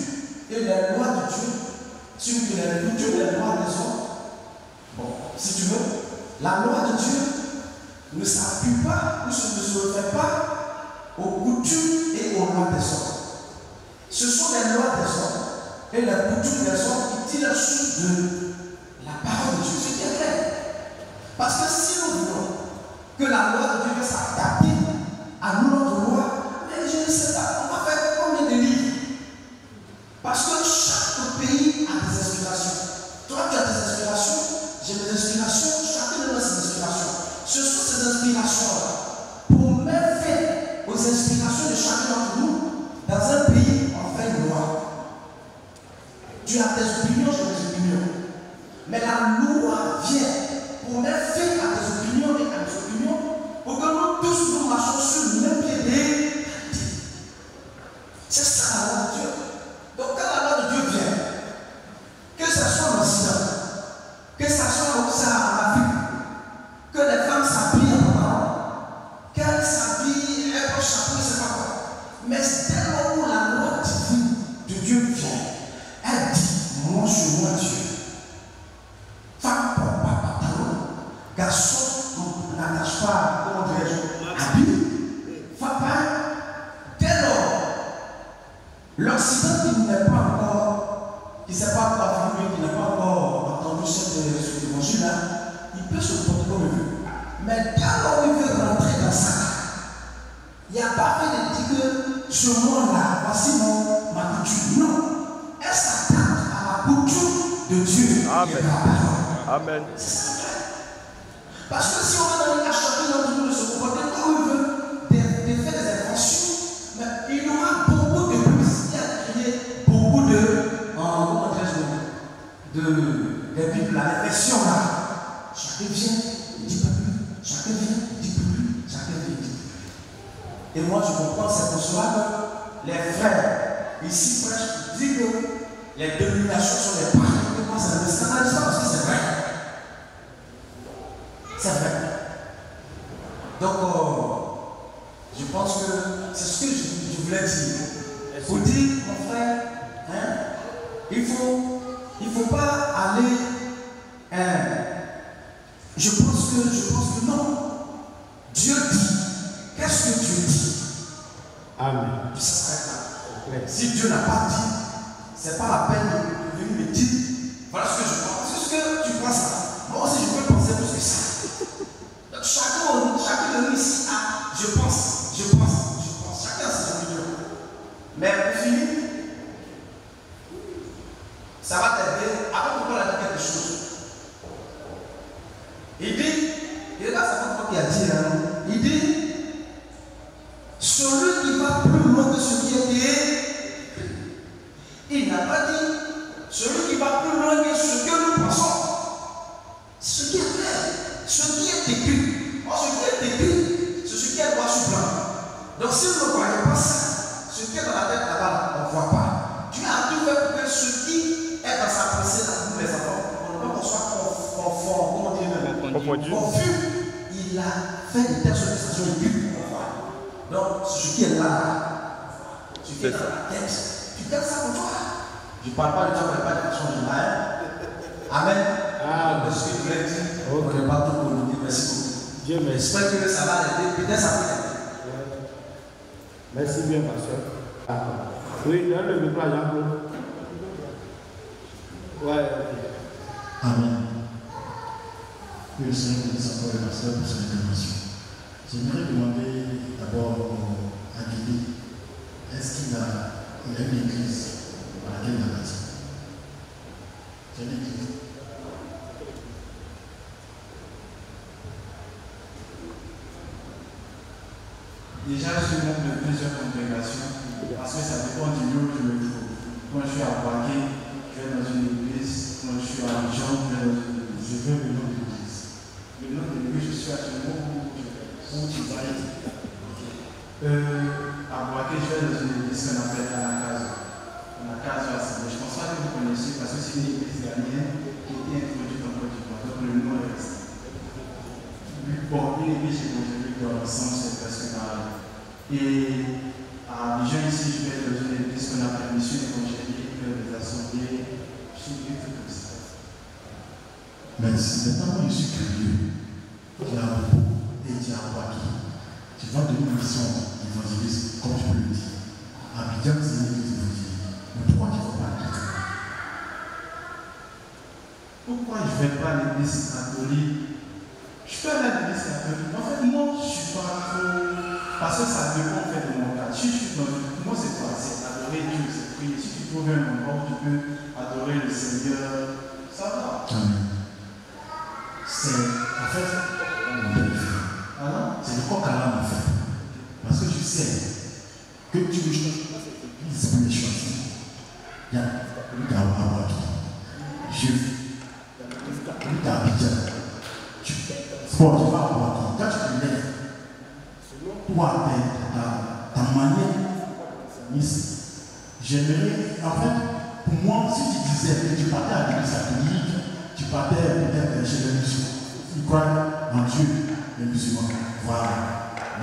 et la loi de Dieu, si vous voulez, la coutume et la loi des hommes, bon, si tu veux, la loi de Dieu ne s'appuie pas ou ne se réfère pas aux coutumes et aux lois des hommes. Ce sont les lois des hommes et la coutume des hommes qui tirent source de la parole de Dieu. Ce qui est vrai. Parce que si nous voulons que la loi de Dieu va s'adapter à notre loi, mais je ne sais pas, on va faire combien de livres? Parce que chaque pays a des inspirations. Toi, tu as des inspirations, j'ai des inspirations, chacun de nous a ses inspirations. Ce sont ces inspirations-là. Pour mettre fin aux inspirations de chacun d'entre nous, dans un pays, on fait une loi. Tu as tes opinions, j'ai des opinions. Mais la loi vient pour mettre fin à tes opinions et à mes opinions, pour que nous tous nous marchions sur le même pied d'égalité. C'est ça la loi de Dieu. Donc quand la loi de Dieu vient, que ce soit en Occident, que ce soit en Afrique, que les femmes s'habillent en parlant, qu'elles s'habillent, elles portent chapeau, je ne sais pas quoi. Mais dès lors où la loi divine de Dieu vient, elle dit, moi je vois Dieu. Femme porte pas pantalon, garçon n'attache pas, comment dirais-je, habit. Femme pas. Dès lors, l'Occident qui n'est pas encore, qui ne sait pas encore affirmé, qui n'a pas encore entendu cet évangile-là, il peut se porter comme il veut. Mais dès lors il veut rentrer dans ça, il n'y a pas fait de dire que ce monde-là, voici ma coutume. Non. Elle s'attend à la coutume de Dieu. Amen. Amen. Parce que si on va donner à chacun d'entre nous de se comporter comme il veut, de faire des inventions, mais il y aura beaucoup de publicité à créer, beaucoup de, comment dirais-je, des Bibles, la réflexion là. Chacun vient, il dit pas plus. Chacun vient, il dit pas plus. Chacun vient, il dit pas plus. Et moi je comprends, c'est pour cela que les frères ici prêchent, disent que les dénominations sont des pareils. Et moi ça ne me scandalise pas parce que c'est vrai. C'est vrai. Donc, je pense que c'est ce que je voulais dire. Pour dire, mon frère, hein, il ne faut pas aller. Je pense que non. Dieu dit. Qu'est-ce que Dieu dit? Amen. Ça s'arrête là. Si Dieu n'a pas dit, ce n'est pas la peine de venir me dire. Voilà ce que je pense. C'est ce que tu penses là. Moi aussi, je peux penser plus que ça. Donc, chacun de nous ici a, je pense. Chacun a ses opinions. Mais pour finir, ça va t'aider. Après, on va dire quelque chose. Il dit, et là, c'est pas qui a dit, hein, il dit, celui qui va plus loin que ce qui est dit, il n'a pas dit, celui qui va plus loin que ce que nous pensons. Ce qui est clair, ce qui est écrit. Or, ce qui est écrit, c'est ce qui est noir sur blanc. Donc, si vous ne voyez pas ça, ce qui est dans la tête là-bas, on ne voit pas. Dieu a tout fait pour que ce qui est dans sa pensée, là, nous les enfants, on soit confus. Il a fait de telle sorte que ça soit une bulle. Donc, ce qui est là, ce qui est dans la tête, tu gardes ça pour toi. Je ne parle pas de toi, mais pas de façon générale. Amen. Ce que tu voulais dire, on n'est pas tout pour nous dire merci beaucoup. Dieu merci. J'espère que ça va aider. Peut-être ça va aider. Merci bien, pasteur. Oui, donne le micro à Jean-Claude. Ouais. Amen. Que le Seigneur bénisse encore le pasteur pour son intervention. J'aimerais demander d'abord à Guédé, est-ce qu'il a une église à laquelle il a bâti? C'est une église. Déjà, je suis membre de plusieurs congrégations parce que ça dépend du lieu où je me trouve. Quand je suis à Boaké, je vais dans une église. Quand je suis à Dijon, je vais dans une église. Je veux le nom de l'église. Le nom de l'église, je suis actuellement où tu vas être. À Boaké, je vais dans une église qu'on appelle Anakazo. Anakazo Assemblée. Je ne pense pas que vous connaissez parce que c'est une église ghanéenne qui a été introduite en Côte d'Ivoire. Donc le nom est resté. Bon, une église évangélique dans l'ensemble, c'est presque pareil. Et à Dijon, ici, je vais dans une église qu'on appelle mission évangélique, des assemblées, je suis des trucs comme ça. Mais maintenant, je suis curieux. Tu as beaucoup et tu as Boaké. Tu vas donner une mission évangéliste, comme je peux le dire. Abidjan, c'est une église évangélique. Mais pourquoi tu ne vas pas à l'église? Pourquoi je ne vais pas à l'église catholique? Je peux aller à l'église catholique. En fait, moi, je ne suis pas trop. Parce que ça dépend en fait de mon cas. Si je suis dans moi, c'est quoi? C'est adorer Dieu, c'est prier. Si tu trouves un endroit où tu peux adorer le Seigneur, ça va. C'est en fait c'est le coq à l'âne en fait. Parce que tu sais que tu ne changes pas cette église pour les chansons. Il y a une Boaké. Je il y a Abidjan. Tu vas à Boaké. Quand tu te lèves, toi, ta manière, j'aimerais, en fait, pour moi, si tu disais que tu partais à l'église catholique, tu partais peut-être chez les musulmans, ils croient en Dieu, les musulmans. Voilà.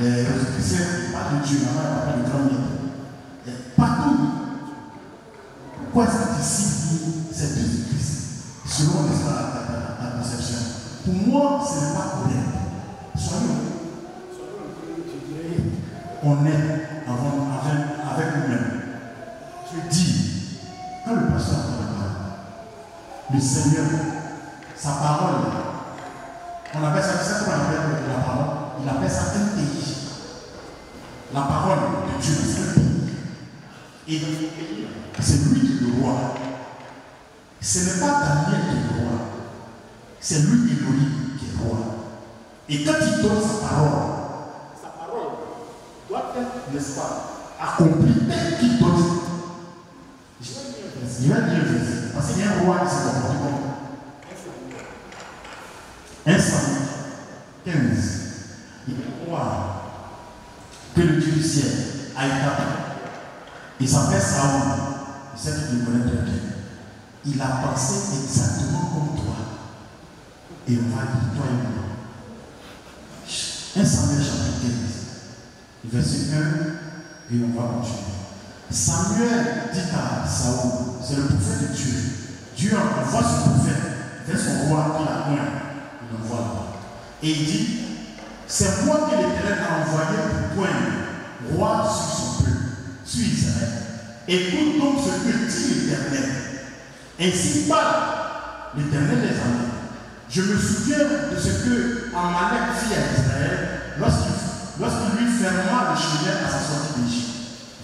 Les chrétiens, ils parlent de Dieu, maman, ils parlent de grand bien. Partout, pourquoi est-ce que tu cites ces deux églises, selon ta conception? Pour moi, ce n'est pas correct. Soyons honnêtes avec nous-mêmes. Je dis, quand le pasteur a la parole, le Seigneur, sa parole, on appelle ça, c'est ce qu'on appelle la parole, il appelle ça un pays. La parole de Dieu, c'est un pays. Et c'est lui qui est le roi. Ce n'est pas Daniel qui est le roi. C'est lui Elohim qui est roi. Et quand il donne sa parole doit être, n'est-ce pas, accompli tel qu'il donne. Je vais dire parce qu'il y a un roi qui s'est comporté comme 1 Samuel 15. Il y a un roi que le Dieu du ciel a établi. Il s'appelle Saoul. Il sait que tu le connais très bien. Il a pensé exactement comme toi. Et on va dire toi et moi. 1 Samuel chapitre 15. Verset 1, et on va continuer. Samuel dit à Saoul, c'est le prophète de Dieu. Dieu envoie son prophète vers son roi qui l'a oint. Il l'envoie là-bas. Et il dit, c'est moi que l'Éternel a envoyé pour poindre roi sur son peuple, sur Israël. Écoute donc ce que dit l'Éternel. Ainsi parle l'Éternel des armées. Je me souviens de ce que Amalek fit à Israël lorsqu'il lui ferma le chemin à sa sortie d'Égypte.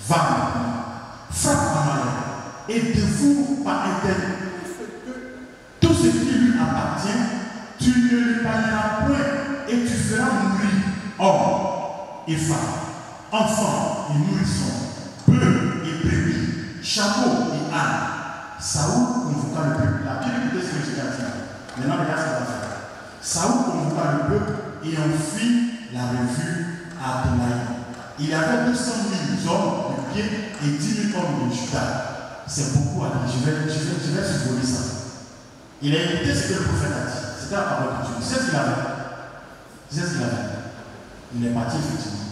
Va maintenant, frappe Amalek et dévoue par interdit tout ce qui lui appartient. Tu ne lui parleras point et tu feras mourir hommes et femmes, enfants et nourrissons, bœufs et brebis, chameaux et ânes. Saoul convoqua le peuple. La Bible écoutez ce que je dis à dire. Maintenant, regarde ce qu'il va faire. Saoul convoqua le peuple et en fit la revue à Adonai. Il y avait 200 000 hommes de pied et 10 000 hommes de Juda. C'est beaucoup à dire. Je vais survoler ça. Il a écouté ce que le prophète a dit. C'était la parole de Dieu. Tu sais ce qu'il avait. Il est parti effectivement.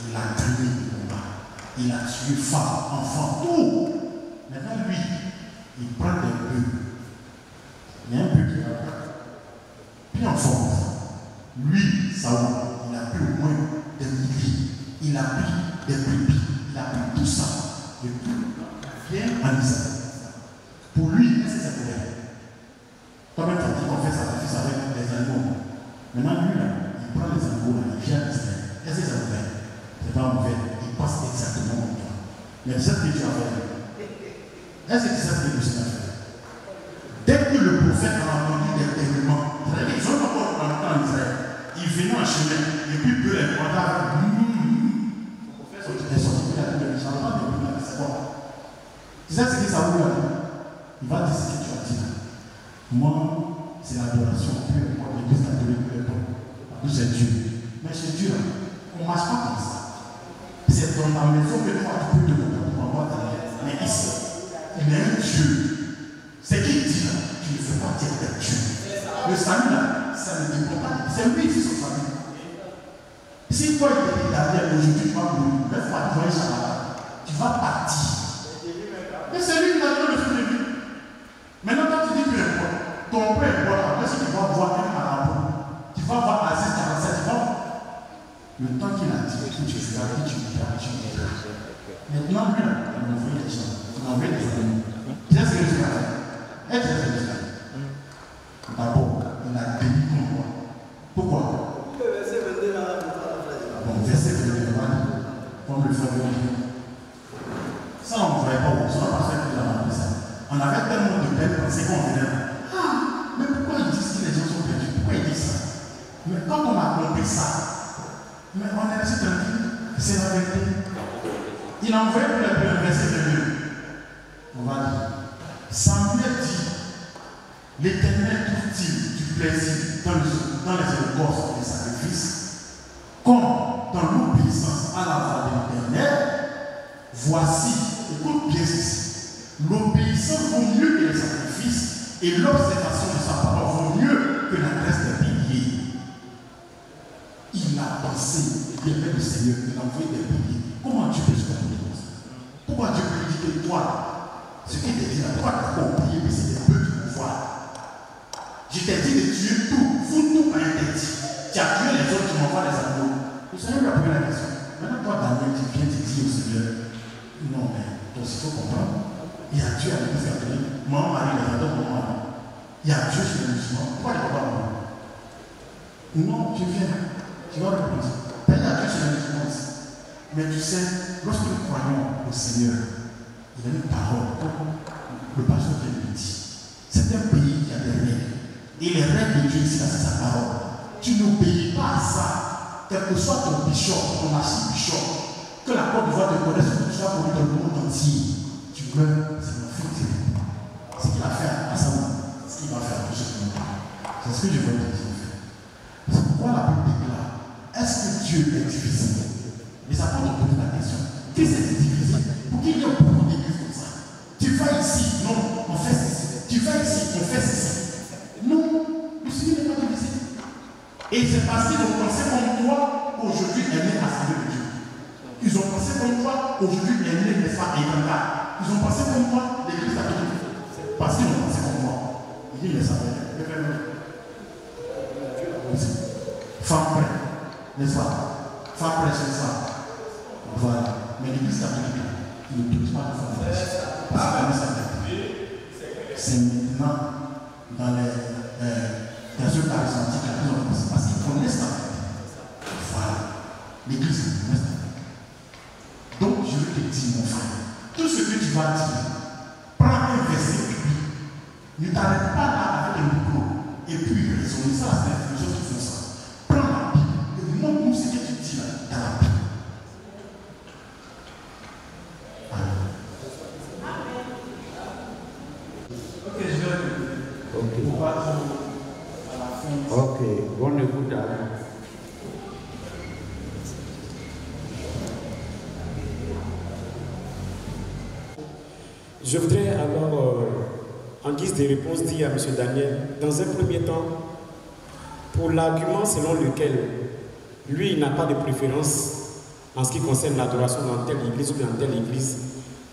Il a gagné le combat. Il a tué femmes, enfants, tout. Maintenant, lui, il prend des bœufs. Il y a un bœuf qui va puis en forme. Lui, Saoul, il a pris au moins des milliers. Il a pris des brebis. Il a pris tout ça. Et tout vient en Israël. Pour lui, c'est sa colère. Toi-même, tu as dit qu'on fait sacrifice avec les animaux. Maintenant, lui, là, il prend les animaux, il vient en Israël. Mais c'est ce que Dieu a fait. Est-ce que c'est ce que Dieu a fait? Dès que le prophète a entendu des événements, ils ont encore en Israël. Il venait en chemin, et puis Dieu les regarda. Le prophète est sorti, il a dit, mais j'entends des bruits, c'est quoi? Tu sais ce que ça veut dire? Il va dire ce que tu as dit. Moi, c'est l'adoration, peu importe l'église catholique, peu importe. Nous, c'est Dieu. Mais chez Dieu, on ne marche pas comme ça. C'est dans ta maison que toi, tu peux te comporter pour avoir ta vie. Mais ici, il y a un Dieu. C'est qui dit là, tu ne fais pas dire de Dieu. Le salut là, ça ne dépend pas. C'est lui qui son salut. Si toi, il te dit d'ailleurs, aujourd'hui, tu vas mourir, mais il faut aller Shabbat, tu vas partir. Mais c'est lui qui a donné le feu de vie. Maintenant, quand tu dis que ton père est bon, après, si tu vas voir un marabout, tu vas voir Aziz 47, tu vas voir. Le temps qu'il a dit, tu feras, tu feras. Maintenant, lui, il m'a envoyé des gens. Il m'a envoyé des amis. Qu'est-ce que tu as fait? Est-ce que tu as fait? D'abord, il a béni ton roi. Pourquoi? Le verset 22 là. Bon, verset 22 là, comme le frère dit. Ça, on ne voyait pas où. Ça, on n'a pas fait que appris ça. On avait tellement de belles pensées qu'on venait là. Ah, mais pourquoi ils disent que les gens sont perdus? Pourquoi ils disent ça? Mais quand on a compris ça, mais on est resté tranquille. C'est la vérité. Il a envoyé pour le verset 22. On va dire. Samuel dit, l'Éternel trouve-t-il du plaisir dans les holocaustes des sacrifices, comme dans l'obéissance à la voix de l'Éternel? Voici, écoute bien ceci, l'obéissance vaut mieux que les sacrifices et l'observation de sa parole vaut mieux que la graisse des piliers. Il a pensé, il aimait le Seigneur, il a envoyé des piliers. Comment Dieu peut se comporter comme ça? Pourquoi Dieu peut lui dire que toi, ce qu'il t'a dit là, toi, tu n'as pas oublié, mais c'est des bœufs du pouvoir. Je t'ai dit de tuer tout, fous tout à interdit. Tu as tué les autres, tu m'envoies les animaux. Le Seigneur lui a posé la question. Maintenant, toi, Daniel, tu viens te dire au Seigneur, non, mais toi aussi, il faut comprendre. Il y a Dieu à l'église catholique. Maman Marie, les adore maman Marie. Il y a Dieu chez les musulmans. Pourquoi tu ne vas pas mourir? Non, tu viens. Tu vas répondre. Il y a Dieu chez les musulmans aussi. Mais tu sais, lorsque nous croyons au Seigneur, il y a une parole, le pasteur vient de dire. C'est un pays qui a des règles. Et les règles de Dieu, c'est sa parole. Tu n'obéis pas à ça. Quel que soit ton bishop, ton archibishop, que la Côte d'Ivoire te connaisse, que tu sois connu dans le monde entier, tu meurs, c'est mon fils. Ce qu'il a fait à Samuel, ce qu'il va faire à tous ceux qui nous parlent. C'est ce que je veux te dire. C'est pourquoi la Bible déclare, est-ce que Dieu est divisible? Les apôtres ont posé la question. Qu'est-ce que c'est divisible? Pour qu'il y ait beaucoup d'églises comme ça. Tu vas ici, non, on fait ceci. Tu vas ici, on fait ceci. Non, le Seigneur n'est pas divisé. Et c'est parce qu'ils ont pensé comme toi, aujourd'hui, elle est l'Assemblée de Dieu. Ils ont pensé comme toi, aujourd'hui, elle est n'est pas Éganga. Ils ont pensé comme toi, l'église catholique. Parce qu'ils ont pensé comme moi. Il dit, mais ça va être. Femme prête, n'est-ce pas? Femme prête, c'est ça. Voilà. Mais l'église catholique, il ne touche pas de femme prête. Parce que c'est maintenant dans les charismatiques, parce qu'ils connaissent la vérité. Voilà. L'église connaît la vérité. Donc, je veux te dire, mon frère, tout ce que tu vas dire, prends un verset public. Ne t'arrête pas là avec un micro et puis raisonner. Ça, c'est les gens qui font ça. Prends la Bible et montre-nous ce que tu dis là dans la Bible. Ok, je vais répéter. Ok. Pour pas trop à la fin. Ok, bonne écoute. Je voudrais alors, en guise de réponse, dire à M. Daniel, dans un premier temps, pour l'argument selon lequel lui, il n'a pas de préférence en ce qui concerne l'adoration dans telle église ou dans telle église,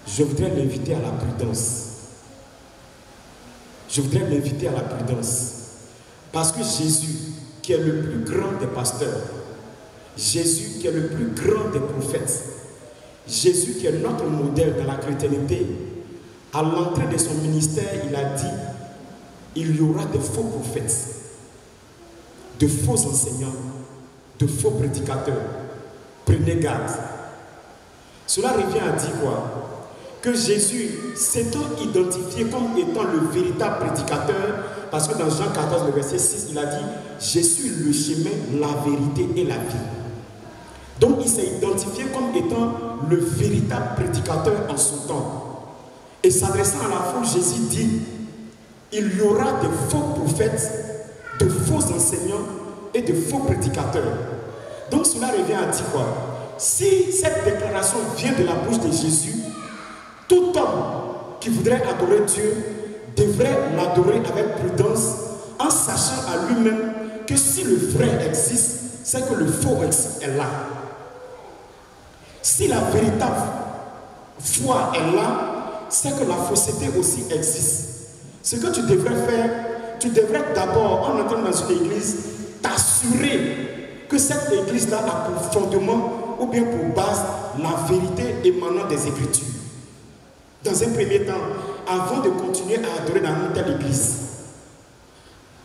je voudrais l'inviter à la prudence. Je voudrais l'inviter à la prudence. Parce que Jésus, qui est le plus grand des pasteurs, Jésus qui est le plus grand des prophètes, Jésus qui est notre modèle dans la chrétienté, à l'entrée de son ministère, il a dit, il y aura des faux prophètes, de faux enseignants, de faux prédicateurs. Prenez garde. Cela revient à dire quoi? Que Jésus s'étant identifié comme étant le véritable prédicateur, parce que dans Jean 14, le verset 6, il a dit « Je suis le chemin, la vérité et la vie ». Donc il s'est identifié comme étant le véritable prédicateur en son temps. Et s'adressant à la foule, Jésus dit « Il y aura de faux prophètes, de faux enseignants et de faux prédicateurs ». Donc cela revient à dire quoi? Si cette déclaration vient de la bouche de Jésus, tout homme qui voudrait adorer Dieu devrait l'adorer avec prudence en sachant à lui-même que si le vrai existe, c'est que le faux est là. Si la véritable foi est là, c'est que la fausseté aussi existe. Ce que tu devrais faire, tu devrais d'abord, en entrant dans une église, t'assurer que cette église-là a pour fondement ou bien pour base la vérité émanant des Écritures. Dans un premier temps, avant de continuer à adorer dans une telle église.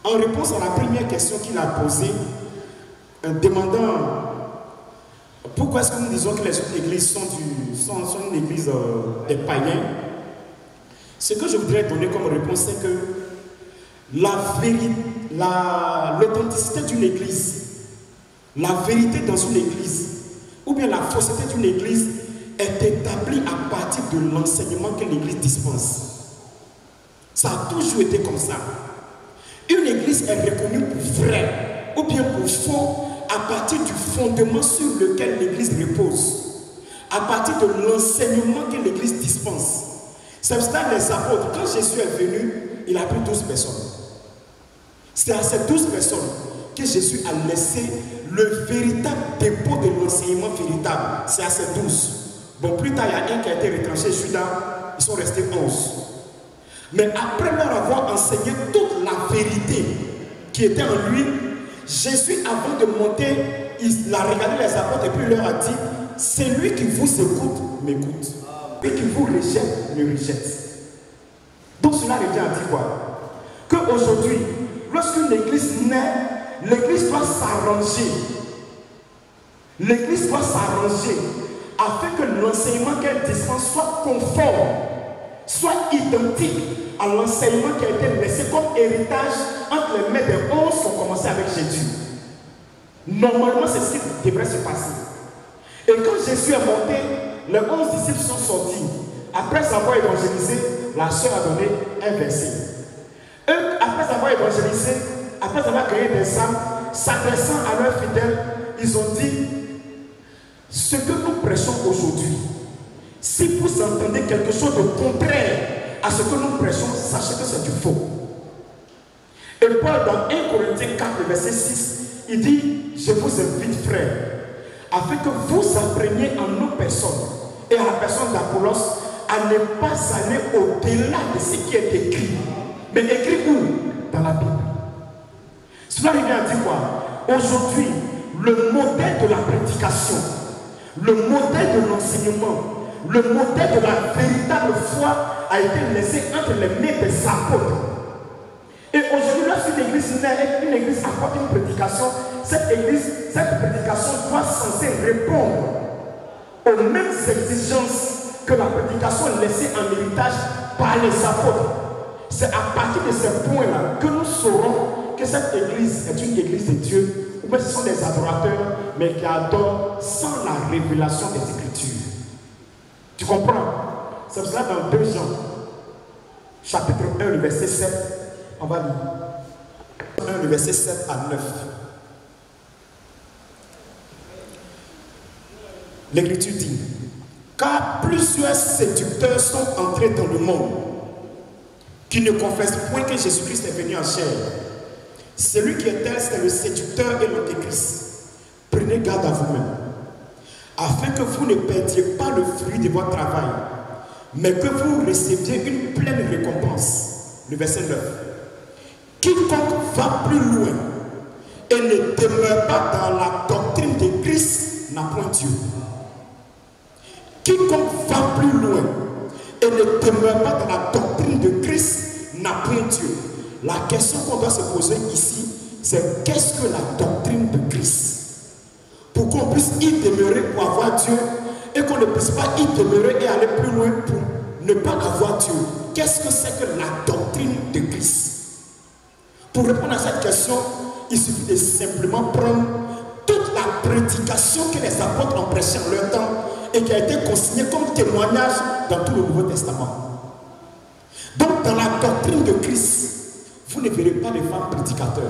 En réponse à la première question qu'il a posée, en demandant pourquoi est-ce que nous disons que les autres églises sont une église des païens, ce que je voudrais donner comme réponse, c'est que l'authenticité d'une église, la vérité dans une église, ou bien la fausseté d'une église est établie à partir de l'enseignement que l'église dispense. Ça a toujours été comme ça. Une église est reconnue pour vrai ou bien pour faux à partir du fondement sur lequel l'église repose, à partir de l'enseignement que l'église dispense. C'est pour ça que les apôtres, quand Jésus est venu, il a pris 12 personnes. C'est à ces 12 personnes que Jésus a laissé le véritable dépôt de l'enseignement véritable. C'est à ces 12. Bon, plus tard, il y a un qui a été retranché, Judas, ils sont restés 11. Mais après leur avoir enseigné toute la vérité qui était en lui, Jésus, avant de monter, il a regardé les apôtres et puis il leur a dit, celui qui vous écoute, m'écoute. Et qui vous rejette, me rejette. Donc cela revient à dire quoi? Qu'aujourd'hui, lorsqu'une église naît, l'église doit s'arranger. L'église doit s'arranger afin que l'enseignement qu'elle dispense soit conforme, soit identique à l'enseignement qui a été laissé comme héritage entre les mains des 11 qui ont commencé avec Jésus. Normalement, c'est ce qui devrait se passer. Et quand Jésus est monté, les 11 disciples sont sortis. Après avoir évangélisé, la sœur a donné un verset. Eux, après avoir évangélisé, après avoir créé des âmes, s'adressant à leurs fidèles, ils ont dit, ce que nous prêchons aujourd'hui, si vous entendez quelque chose de contraire à ce que nous prêchons, sachez que c'est du faux. Et Paul, dans 1 Corinthiens 4, verset 6, il dit, je vous invite, frères, afin que vous appreniez en nos personnes et à la personne d'Apollos à ne pas aller au-delà de ce qui est écrit. Mais écrit où? Dans la Bible. Cela revient à dire quoi? Aujourd'hui, le modèle de la prédication, le modèle de l'enseignement, le modèle de la véritable foi a été laissé entre les mains des apôtres. Et aujourd'hui, lorsqu'une église naît, une église apporte une prédication, cette prédication doit censée répondre aux mêmes exigences que la prédication laissée en héritage par les apôtres. C'est à partir de ces points-là que nous saurons que cette église est une église de Dieu, ou bien ce sont des adorateurs, mais qui adorent sans la révélation des Écritures. Tu comprends? C'est pour cela dans 2 Jean, chapitre 1, le verset 7, on va lire. 1, le verset 7 à 9. L'Écriture dit, car plusieurs séducteurs sont entrés dans le monde, qui ne confessent point que Jésus-Christ est venu en chair. Celui qui est tel, c'est le séducteur et l'antéchrist. Prenez garde à vous-même, afin que vous ne perdiez pas le fruit de votre travail, mais que vous receviez une pleine récompense. Le verset 9. Quiconque va plus loin et ne demeure pas dans la doctrine de Christ n'a point Dieu. Quiconque va plus loin et ne demeure pas dans la doctrine de Christ n'a point Dieu. La question qu'on doit se poser ici, c'est qu'est-ce que la doctrine de Christ? Pour qu'on puisse y demeurer pour avoir Dieu, et qu'on ne puisse pas y demeurer et aller plus loin pour ne pas avoir Dieu. Qu'est-ce que c'est que la doctrine de Christ? Pour répondre à cette question, il suffit de simplement prendre toute la prédication que les apôtres ont prêchée en leur temps et qui a été consignée comme témoignage dans tout le Nouveau Testament. Donc, dans la doctrine de Christ, vous ne verrez pas de femmes prédicateurs.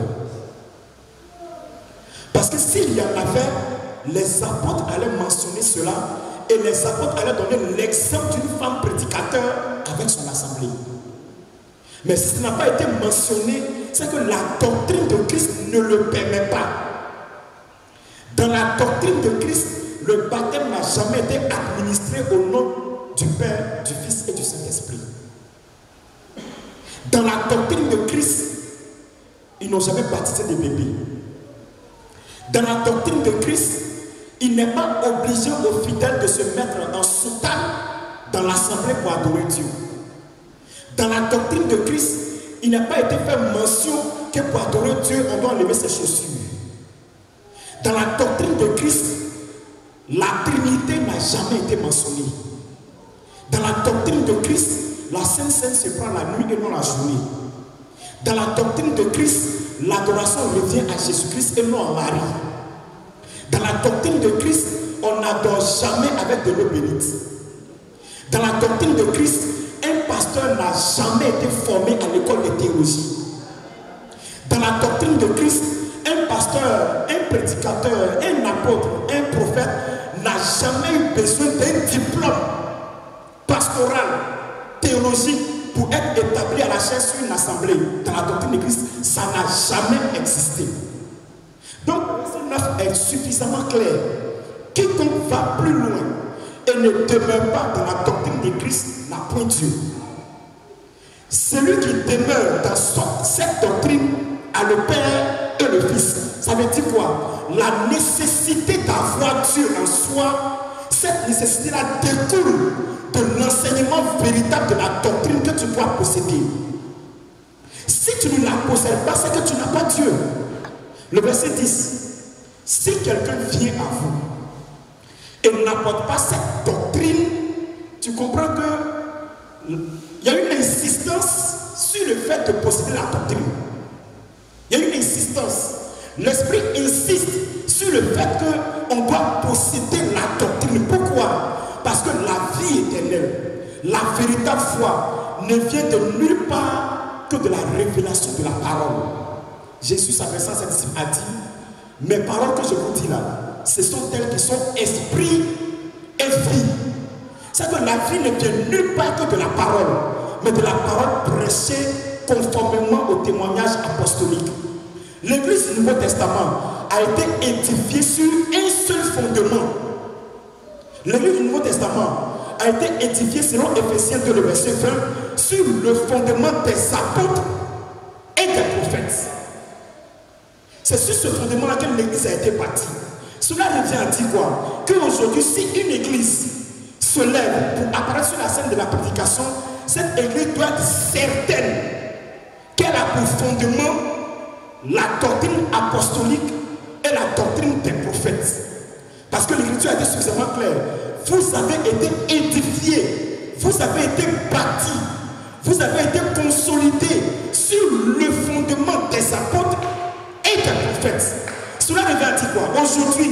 Parce que s'il y en avait, les apôtres allaient mentionner cela et les apôtres allaient donner l'exemple d'une femme prédicateur avec son assemblée. Mais si ça n'a pas été mentionné, c'est que la doctrine de Christ ne le permet pas. Dans la doctrine de Christ, le baptême n'a jamais été administré au nom du Père, du Fils et du Saint-Esprit. Dans la doctrine de Christ, ils n'ont jamais baptisé des bébés. Dans la doctrine de Christ, il n'est pas obligé aux fidèles de se mettre en soutane dans l'assemblée pour adorer Dieu. Dans la doctrine de Christ, il n'a pas été fait mention que pour adorer Dieu, on doit enlever ses chaussures. Dans la doctrine de Christ, la Trinité n'a jamais été mentionnée. Dans la doctrine de Christ, la Sainte Seine se prend la nuit et non la journée. Dans la doctrine de Christ, l'adoration revient à Jésus-Christ et non à Marie. Dans la doctrine de Christ, on n'adore jamais avec de l'eau bénite. Dans la doctrine de Christ, un pasteur n'a jamais été formé à l'école de théologie. Dans la doctrine de Christ, un pasteur, un prédicateur, un apôtre, un prophète n'a jamais eu besoin d'un diplôme pastoral, théologique pour être établi à la chaire sur une assemblée. Dans la doctrine de Christ, ça n'a jamais existé. Donc, le verset 9 est suffisamment clair. Quiconque va plus loin et ne demeure pas dans la doctrine de Christ n'a point Dieu. Celui qui demeure dans cette doctrine a le Père et le Fils. Ça veut dire quoi? La nécessité d'avoir Dieu en soi, cette nécessité-là découle de l'enseignement véritable de la doctrine que tu dois posséder. Si tu ne la possèdes pas, c'est que tu n'as pas Dieu. Le verset 10. Si quelqu'un vient à vous et n'apporte pas cette doctrine, tu comprends que il y a une insistance sur le fait de posséder la doctrine. Il y a une insistance. L'Esprit insiste sur le fait qu'on doit posséder la doctrine. Pourquoi? Parce que la vie éternelle, la véritable foi, ne vient de nulle part que de la révélation de la parole. Jésus s'adressant à ses disciples a dit: mes paroles que je vous dis là, ce sont elles qui sont esprit et vie. C'est que la vie ne vient nulle part que de la parole, mais de la parole prêchée conformément au témoignage apostolique. L'église du Nouveau Testament a été édifiée sur un seul fondement. L'église du Nouveau Testament a été édifiée selon Éphésiens 2, le verset 20, sur le fondement des apôtres et des prophètes. C'est sur ce fondement-là que l'église a été bâtie. Cela revient à dire quoi? Qu'aujourd'hui, si une église se lève pour apparaître sur la scène de la prédication, cette église doit être certaine qu'elle a pour fondement la doctrine apostolique et la doctrine des prophètes. Parce que l'écriture a été suffisamment claire. Vous avez été édifiés, vous avez été bâtis, vous avez été consolidés sur le fondement des apôtres et des prophètes. Cela revient à dire quoi? Aujourd'hui,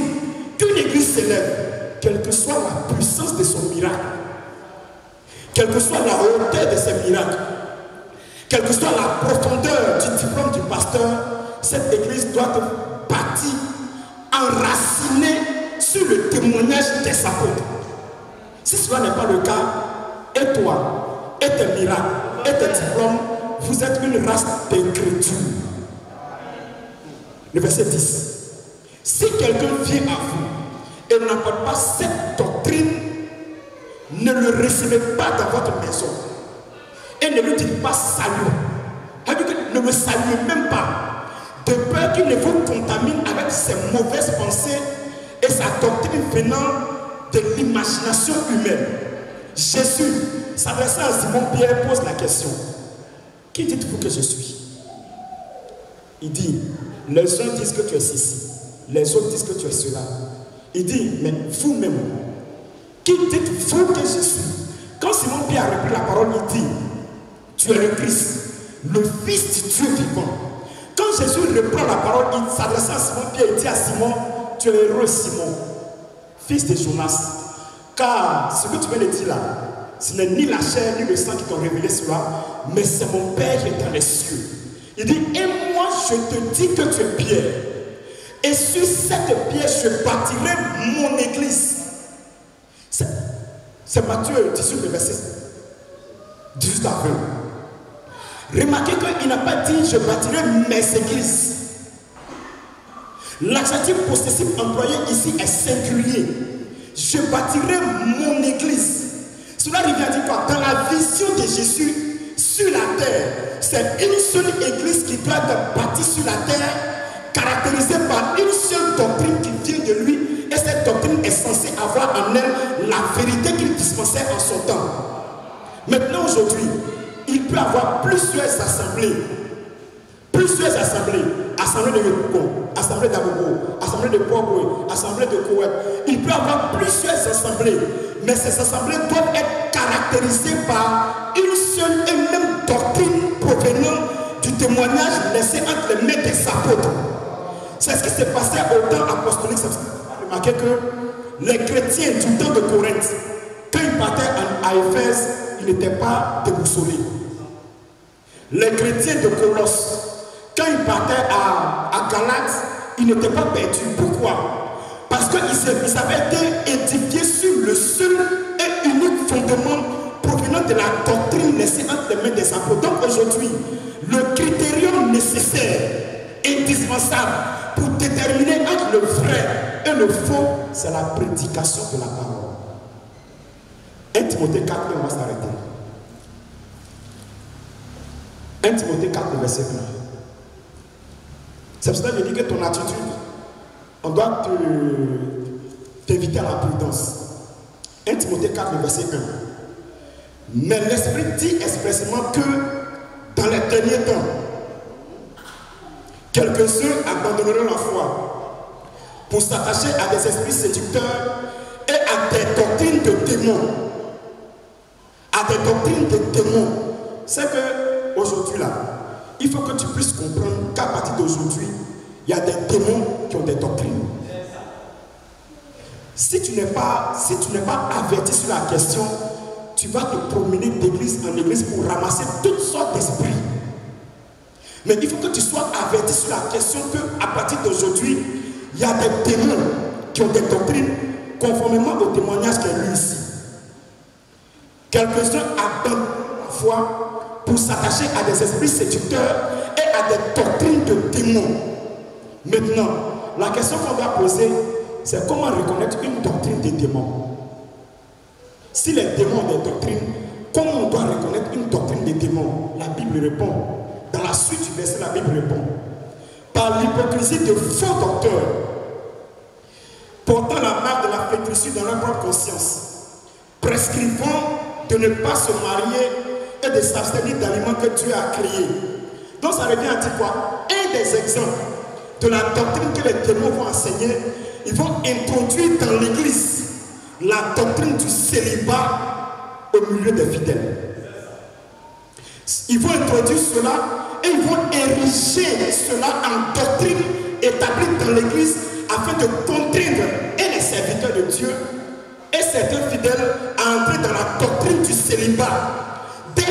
qu'une église s'élève, quelle que soit la puissance de son miracle, quelle que soit la hauteur de ses miracles, quelle que soit la profondeur du diplôme du pasteur, cette église doit être bâtie, enracinée sur le témoignage des apôtres. Si cela n'est pas le cas, et toi, et tes miracles, et tes diplômes, vous êtes une race d'incrédules. Le verset 10. Si quelqu'un vient à vous et n'apporte pas cette doctrine, ne le recevez pas dans votre maison. Et ne lui dites pas salut. Ne me saluez même pas. De peur qu'il ne vous contamine avec ses mauvaises pensées et sa doctrine venant de l'imagination humaine. Jésus, s'adressant à Simon-Pierre, pose la question: qui dites-vous que je suis? Il dit: les uns disent que tu es ceci, les autres disent que tu es cela. Il dit: mais vous-même, Qui dites-vous que je suis? Quand Simon Pierre a repris la parole, il dit, tu es le Christ, le Fils du Dieu vivant. Quand Jésus reprend la parole, il s'adresse à Simon Pierre et dit à Simon, tu es heureux Simon, fils de Jonas. Car ce que tu viens de dire là, ce n'est ni la chair ni le sang qui t'ont révélé cela, mais c'est mon Père qui est dans les cieux. Il dit, et moi je te dis que tu es Pierre. Et sur cette pierre, je bâtirai mon église. C'est Matthieu 18, le verset 18 à 20. Remarquez qu'il n'a pas dit je bâtirai mes églises. L'adjectif possessif employé ici est singulier. Je bâtirai mon église. Cela revient à dire quoi? Dans la vision de Jésus sur la terre, c'est une seule église qui doit être bâtie sur la terre, caractérisée par une seule doctrine qui vient de lui. Et cette doctrine est censée avoir en elle la vérité qu'il dispensait en son temps. Maintenant, aujourd'hui, il peut y avoir plusieurs assemblées. Plusieurs assemblées. Assemblée de Yopougon, assemblée d'Abogo, assemblée de Pogoué, assemblée de Kouet. Il peut y avoir plusieurs assemblées. Mais ces assemblées doivent être caractérisées par une seule et même doctrine provenant du témoignage laissé entre les mains des apôtres. C'est ce qui s'est passé au temps apostolique. Remarquez que les chrétiens du temps de Corinthe, quand ils partaient à Éphèse, ils n'étaient pas déboussolés. Les chrétiens de Colosse, quand ils partaient à Galate, ils n'étaient pas perdus. Pourquoi? Parce qu'ils avaient été édifiés sur le seul et unique fondement provenant de la doctrine laissée entre les mains des apôtres. Donc aujourd'hui, le critérium nécessaire, indispensable pour déterminer entre le vrai et le faux, c'est la prédication de la parole. 1 Timothée 4, on va s'arrêter. 1 Timothée 4, verset 1. C'est pour cela que je dis que ton attitude, on doit t'inviter à la prudence. 1 Timothée 4, verset 1. Mais l'Esprit dit expressément que dans les derniers temps, quelques-uns abandonneront la foi pour s'attacher à des esprits séducteurs et à des doctrines de démons. À des doctrines de démons. C'est que aujourd'hui là, il faut que tu puisses comprendre qu'à partir d'aujourd'hui, il y a des démons qui ont des doctrines. Si tu n'es pas averti sur la question, tu vas te promener d'église en église pour ramasser toutes sortes d'esprits. Mais il faut que tu sois averti sur la question qu'à partir d'aujourd'hui, il y a des démons qui ont des doctrines conformément au témoignage qu'il y a eu ici. Quelques-uns abandonnent la foi pour s'attacher à des esprits séducteurs et à des doctrines de démons. Maintenant, la question qu'on doit poser, c'est comment reconnaître une doctrine des démons. Si les démons ont des doctrines, comment on doit reconnaître une doctrine des démons? La Bible répond. Dans la suite du verset, la Bible répond. Par l'hypocrisie de faux docteurs, portant la marque de la fétritude dans leur propre conscience, prescrivant de ne pas se marier et de s'abstenir d'aliments que Dieu a créés. Donc ça revient à dire quoi? Un des exemples de la doctrine que les démons vont enseigner, ils vont introduire dans l'église la doctrine du célibat au milieu des fidèles. Ils vont introduire cela et ils vont ériger cela en doctrine établie dans l'église afin de contraindre et les serviteurs de Dieu et certains fidèles à entrer dans la doctrine du célibat. Dès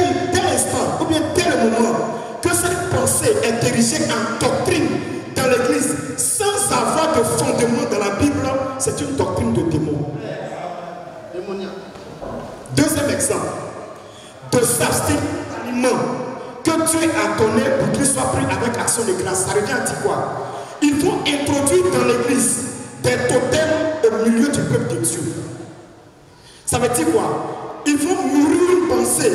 l'instant ou bien dès le moment que cette pensée est érigée en doctrine dans l'église sans avoir de fondement dans la Bible, c'est une doctrine de démon. Deuxième exemple, de s'abstenir d'aliments que Dieu a donné pour qu'il soit pris avec action de grâce. Ça revient à dire quoi? Il faut introduire dans l'église des totems au milieu du peuple de Dieu. Ça veut dire quoi? Ils vont nourrir une pensée.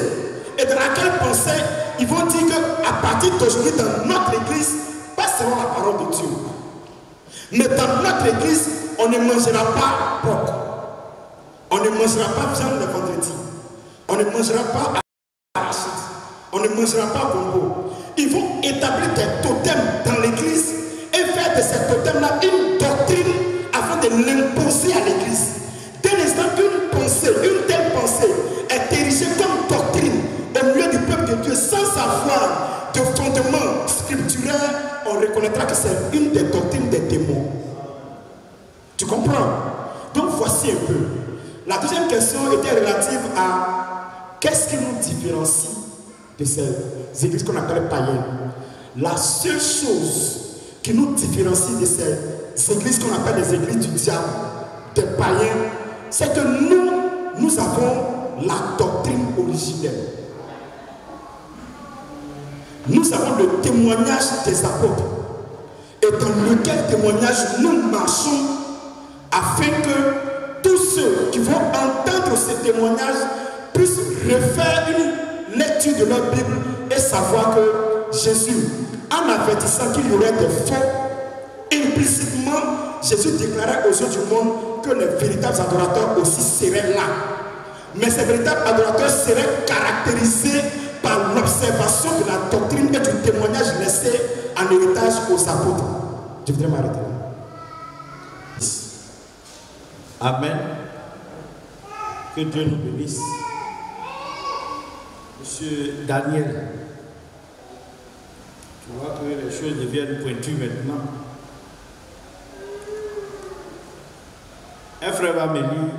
Et dans laquelle pensée, ils vont dire qu'à partir d'aujourd'hui, dans notre église, pas seulement la parole de Dieu, mais dans notre église, on ne mangera pas porc. On ne mangera pas viande le vendredi. On ne mangera pas arachide. On ne mangera pas gombo. Ils vont établir des totems dans l'église et faire de ces totems-là une doctrine afin de l'imposer à l'église. Dès l'instant qu'une pensée reconnaîtra que c'est une des doctrines des démons. Tu comprends? Donc voici un peu. La deuxième question était relative à qu'est-ce qui nous différencie de ces églises qu'on appelle païennes. La seule chose qui nous différencie de ces églises qu'on appelle les églises du diable, des païens, c'est que nous avons la doctrine originelle. Nous avons le témoignage des apôtres. Et dans lequel témoignage nous marchons afin que tous ceux qui vont entendre ces témoignages puissent refaire une lecture de leur Bible et savoir que Jésus, en avertissant qu'il y aurait des faux, implicitement, Jésus déclarait aux yeux du monde que les véritables adorateurs aussi seraient là. Mais ces véritables adorateurs seraient caractérisés par l'observation de la doctrine et du témoignage laissé en héritage aux apôtres. Je voudrais m'arrêter là. Amen. Que Dieu nous bénisse. Monsieur Daniel, tu vois que les choses deviennent pointues maintenant. Un frère va me lire,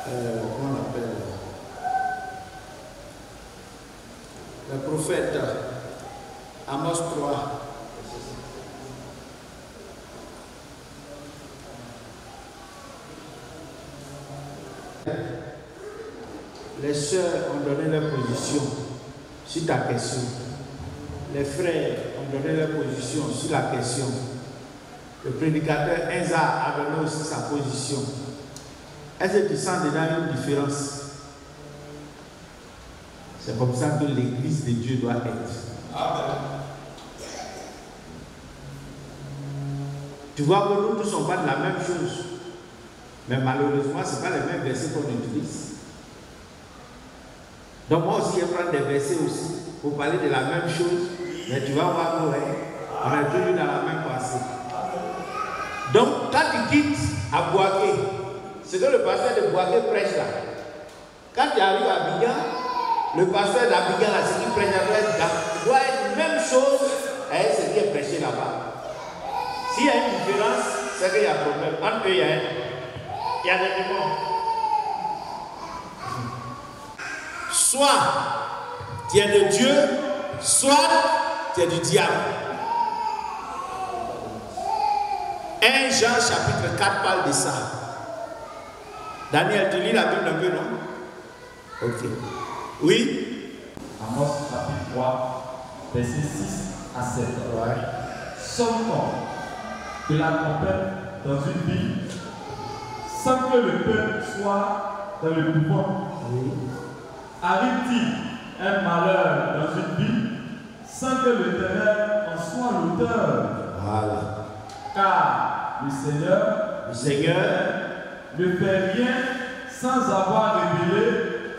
comment on appelle, le prophète Amos 3. Les sœurs ont donné leur position sur ta question. Les frères ont donné leur position sur la question. Le prédicateur Enza a donné aussi sa position. Est-ce que tu sens déjà une différence? C'est comme ça que l'église de Dieu doit être. Amen. Tu vois que nous tous on parle de la même chose. Mais malheureusement, ce n'est pas les mêmes versets qu'on utilise. Donc moi aussi, je vais prendre des versets aussi pour parler de la même chose. Mais tu vas voir qu'on est toujours dans la même pensée. Donc, quand tu quittes à Boaké, ce que le pasteur de Boaké prêche là, quand tu arrives à Abidjan, le pasteur d'Abidjan là, ce qu'il prêche doit être la même chose avec ce qui est prêché là-bas. S'il y a une différence, c'est qu'il y a un problème. Entre eux, il y a des démons. Soit tu es de Dieu, soit tu es du diable. 1 Jean chapitre 4 parle de ça. Daniel, tu lis la Bible un peu, non? Ok. Oui? Amos chapitre 3, versets 6 à 7. Ouais. Sommes-nous de la tempête dans une vie sans que le peuple soit dans le pouvoir? Oui. Arrive-t-il un malheur dans une vie sans que l'Éternel en soit l'auteur? Voilà. Car le Seigneur ne fait rien sans avoir révélé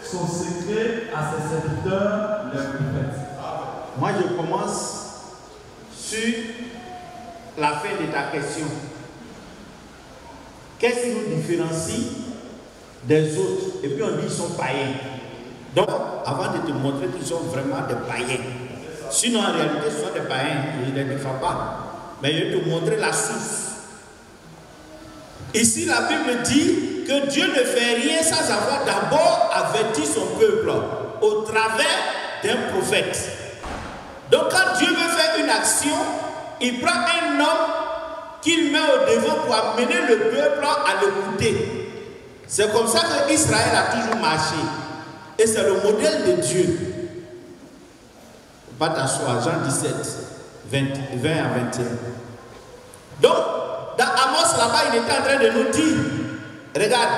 son secret à ses serviteurs, les prophètes. Moi, je commence sur la fin de ta question. Qu'est-ce qui nous différencie des autres? Et puis on dit qu'ils sont païens. Donc, avant de te montrer qu'ils sont vraiment des païens, sinon en réalité ce sont des païens, je ne les défends pas. Mais je vais te montrer la source. Ici, la Bible dit que Dieu ne fait rien sans avoir d'abord averti son peuple au travers d'un prophète. Donc, quand Dieu veut faire une action, il prend un homme qu'il met au devant pour amener le peuple à l'écouter. C'est comme ça que Israël a toujours marché. Et c'est le modèle de Dieu. Pas t'asseoir, Jean 17, 20 à 21. Donc, dans Amos là-bas, il était en train de nous dire, regarde,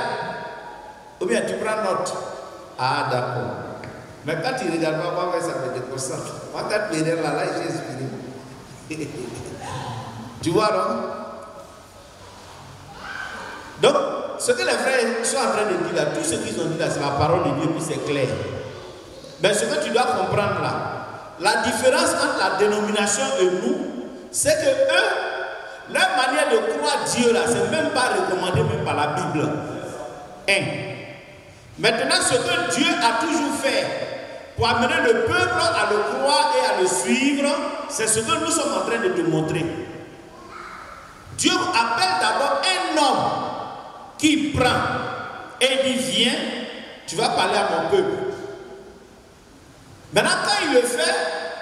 ou bien tu prends note. Ah d'accord. Mais quand tu regardes, moi, ça me déconcentre. Moi, quand tu es là, j'ai inspiré. Tu vois, non? Donc, ce que les frères sont en train de dire là, tout ce qu'ils ont dit là, c'est la parole de Dieu, puis c'est clair. Mais ce que tu dois comprendre là, la différence entre la dénomination et nous, c'est que eux, leur manière de croire Dieu là, c'est même pas recommandé même par la Bible. Maintenant, ce que Dieu a toujours fait pour amener le peuple à le croire et à le suivre, c'est ce que nous sommes en train de te montrer. Dieu appelle d'abord un homme qui prend et dit viens, tu vas parler à mon peuple. Maintenant quand il le fait,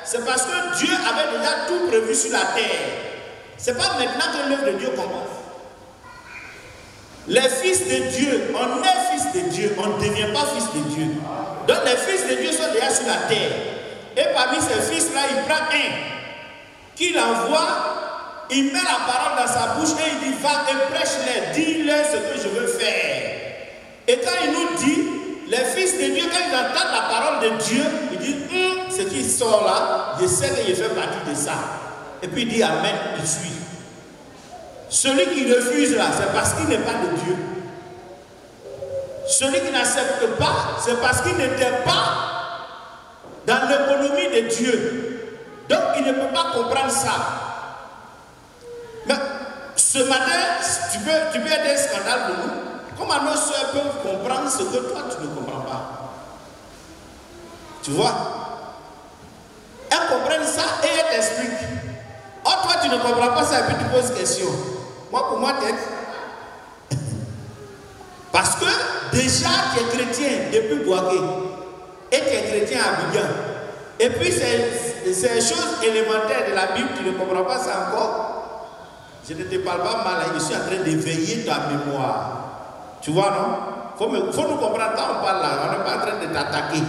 c'est parce que Dieu avait déjà tout prévu sur la terre. Ce n'est pas maintenant que l'œuvre de Dieu commence. Les fils de Dieu, on est fils de Dieu, on ne devient pas fils de Dieu. Donc les fils de Dieu sont déjà sur la terre. Et parmi ces fils-là, il prend un, qu'il envoie, il met la parole dans sa bouche et il dit, va et prêche-les, dis-leur ce que je veux faire. Et quand il nous dit, les fils de Dieu, quand ils entendent la parole de Dieu, ils disent, ce qui sort là, je sais que je fais partie de ça. Et puis il dit, amen, il suit. Celui qui refuse là, c'est parce qu'il n'est pas de Dieu. Celui qui n'accepte pas, c'est parce qu'il n'était pas dans l'économie de Dieu. Donc il ne peut pas comprendre ça. Mais ce matin, tu peux être un scandale pour nous. Comment nos soeurs peuvent comprendre ce que toi tu ne comprends pas? Tu vois? Elles comprennent ça et elles t'expliquent. Oh, toi tu ne comprends pas ça et puis tu poses question. Moi, pour moi, t'es. Parce que déjà tu es chrétien depuis Boaké et tu es chrétien à Abidjan. Et puis ces choses élémentaires de la Bible, tu ne comprends pas ça encore. Je ne te parle pas mal, je suis en train d'éveiller ta mémoire. Tu vois, non? Faut nous comprendre quand on parle là, on n'est pas en train de t'attaquer.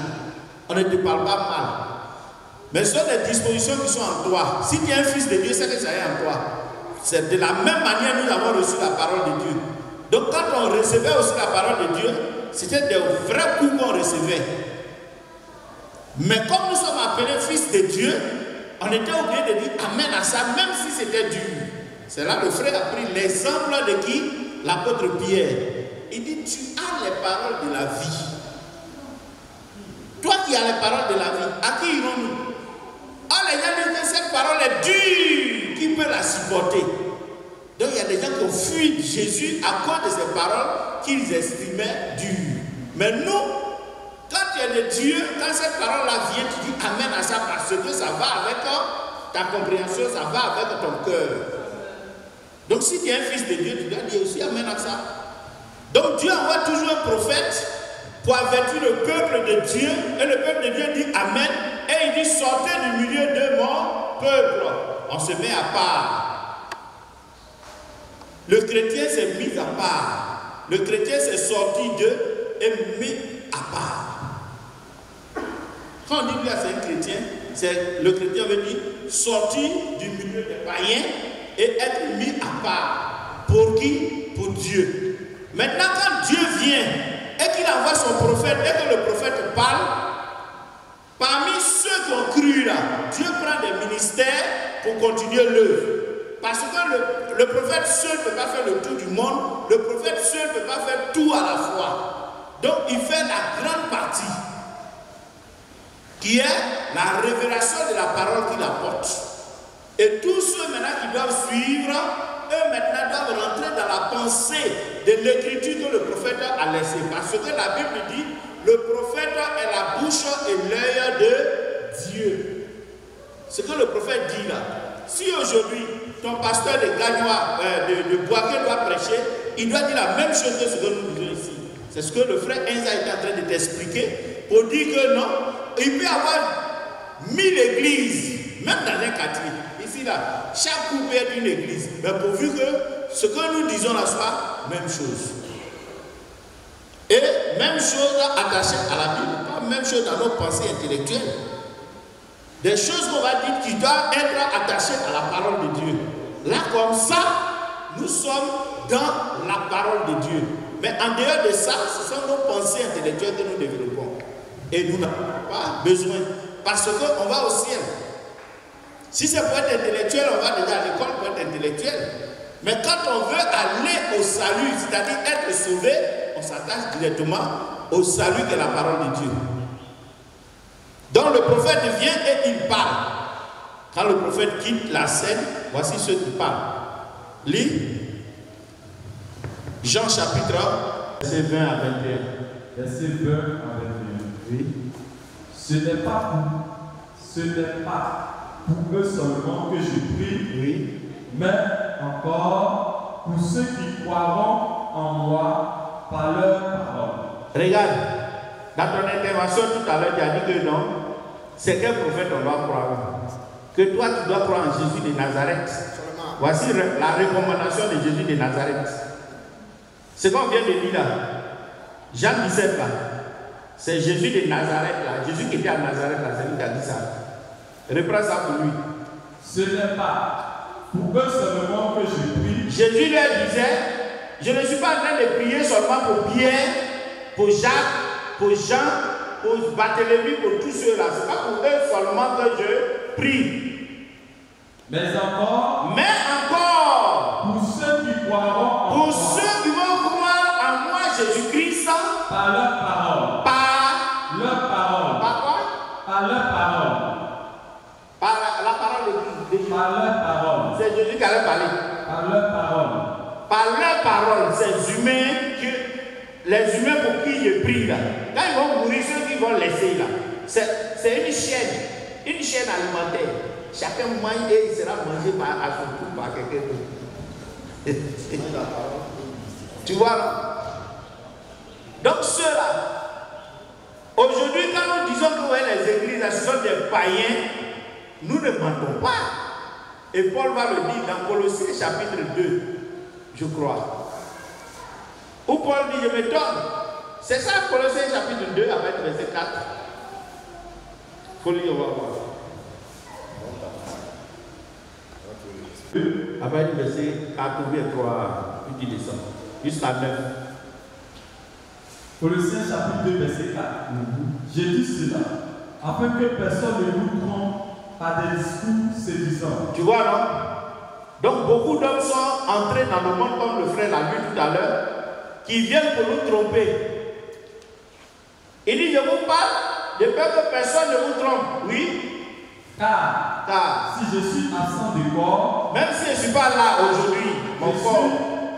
On ne te parle pas mal. Mais ce sont des dispositions qui sont en toi. Si tu es un fils de Dieu, c'est que ça est en toi. C'est de la même manière que nous avons reçu la parole de Dieu. Donc quand on recevait aussi la parole de Dieu, c'était des vrais coups qu'on recevait. Mais comme nous sommes appelés fils de Dieu, on était obligé de dire amen à ça, même si c'était dur. C'est là que le frère a pris l'exemple de qui? L'apôtre Pierre. Il dit, tu as les paroles de la vie. Toi qui as les paroles de la vie, à qui irons-nous? Ah, les gens disent que cette parole est dure. Qui peut la supporter? Donc il y a des gens qui ont fui Jésus à cause de ces paroles qu'ils estimaient dures. Mais nous, quand tu es de Dieu, quand cette parole-là vient, tu dis amen à ça parce que ça va avec ta compréhension, ça va avec ton cœur. Donc si tu es un fils de Dieu, tu dois dire aussi amen à ça. Donc Dieu envoie toujours un prophète pour avertir le peuple de Dieu. Et le peuple de Dieu dit amen. Et il dit sortez du milieu de mon peuple. On se met à part. Le chrétien s'est mis à part. Le chrétien s'est sorti d'eux et mis à part. Quand on dit que c'est un chrétien, le chrétien veut dire sortir du milieu des païens et être mis à part. Pour qui? Pour Dieu. Maintenant, quand Dieu vient et qu'il envoie son prophète et que le prophète parle, parmi ceux qui ont cru là, Dieu prend des ministères pour continuer l'œuvre. Parce que le prophète seul ne peut pas faire le tour du monde, le prophète seul ne peut pas faire tout à la fois. Donc il fait la grande partie, qui est la révélation de la parole qu'il apporte. Et tous ceux maintenant qui doivent suivre, eux maintenant doivent rentrer dans la pensée de l'écriture que le prophète a laissée. Parce que la Bible dit, le prophète est la bouche et l'œil de Dieu. Ce que le prophète dit là, si aujourd'hui ton pasteur de Gagnois, de Boaké doit prêcher, il doit dire la même chose que ce que nous disons ici. C'est ce que le frère Enza est en train de t'expliquer pour dire que non, il peut y avoir 1000 églises, même dans un quartier. Ici là, chaque couple peut être une église, mais pourvu que ce que nous disons là soit même chose. Et même chose attachée à la Bible, pas même chose dans nos pensées intellectuelles. Des choses qu'on va dire qui doivent être attachées à la parole de Dieu. Là, comme ça, nous sommes dans la parole de Dieu. Mais en dehors de ça, ce sont nos pensées intellectuelles que nous développons. Et nous n'avons pas besoin. Parce qu'on va au ciel. Si c'est pour être intellectuel, on va déjà à l'école pour être intellectuel. Mais quand on veut aller au salut, c'est-à-dire être sauvé, on s'attache directement au salut de la parole de Dieu. Donc le prophète vient et il parle. Quand le prophète quitte la scène, voici ceux qui parlent. Lis Jean chapitre 1, verset 20 à 21. Verset 20 à 21. Oui. Ce n'est pas pour eux seulement que je prie, mais encore pour ceux qui croiront en moi par leur parole. Regarde, dans ton intervention tout à l'heure, tu as dit que non, c'est quel prophète on doit croire. Que toi, tu dois croire en Jésus de Nazareth. Voici la recommandation de Jésus de Nazareth. Ce qu'on vient de dire là, Jean 17 là, c'est Jésus de Nazareth là, Jésus qui était à Nazareth là, c'est lui qui a dit ça. Reprends ça pour lui. Ce n'est pas pour eux seulement que je prie. Jésus leur disait, je ne suis pas en train de prier seulement pour Pierre, pour Jacques, pour Jean, pour Barthélemy, pour tous ceux-là. Ce n'est pas pour eux seulement que je prie. Mais encore, pour ceux qui croiront en moi, ceux qui vont croire en moi, Jésus-Christ, par leur parole. Par leur parole. Par quoi? Par leur parole. Par la parole de Jésus. Par leur parole. C'est Jésus qui allait parler. Par leur parole. Par leur parole, ces humains, les humains pour qui je prie là, quand ils vont mourir, ceux qui vont laisser là, c'est une chaîne alimentaire. Chacun mange et il sera mangé à son tour par quelqu'un d'autre. Tu vois là? Donc ceux-là, aujourd'hui quand nous disons que ouais, les églises, ce sont des païens, nous ne mentons pas. Et Paul va le dire dans Colossiens chapitre 2, je crois. Où Paul dit, je m'étonne. C'est ça Colossiens chapitre 2 avec verset 4. Il faut lire, on va voir. Après le verset 4 ou 3, puis tu descends. Jusqu'à 9. Colossiens chapitre 2, verset 4. J'ai dit cela, afin que personne ne vous trompe par des discours séduisants. Tu vois, non? Donc beaucoup d'hommes sont entrés dans le monde, comme le frère l'a vu tout à l'heure, qui viennent pour nous tromper. Il dit, je vous parle de peur que personne ne vous trompe. Oui. Car si je suis absent du corps, même si je ne suis pas là aujourd'hui, mon corps,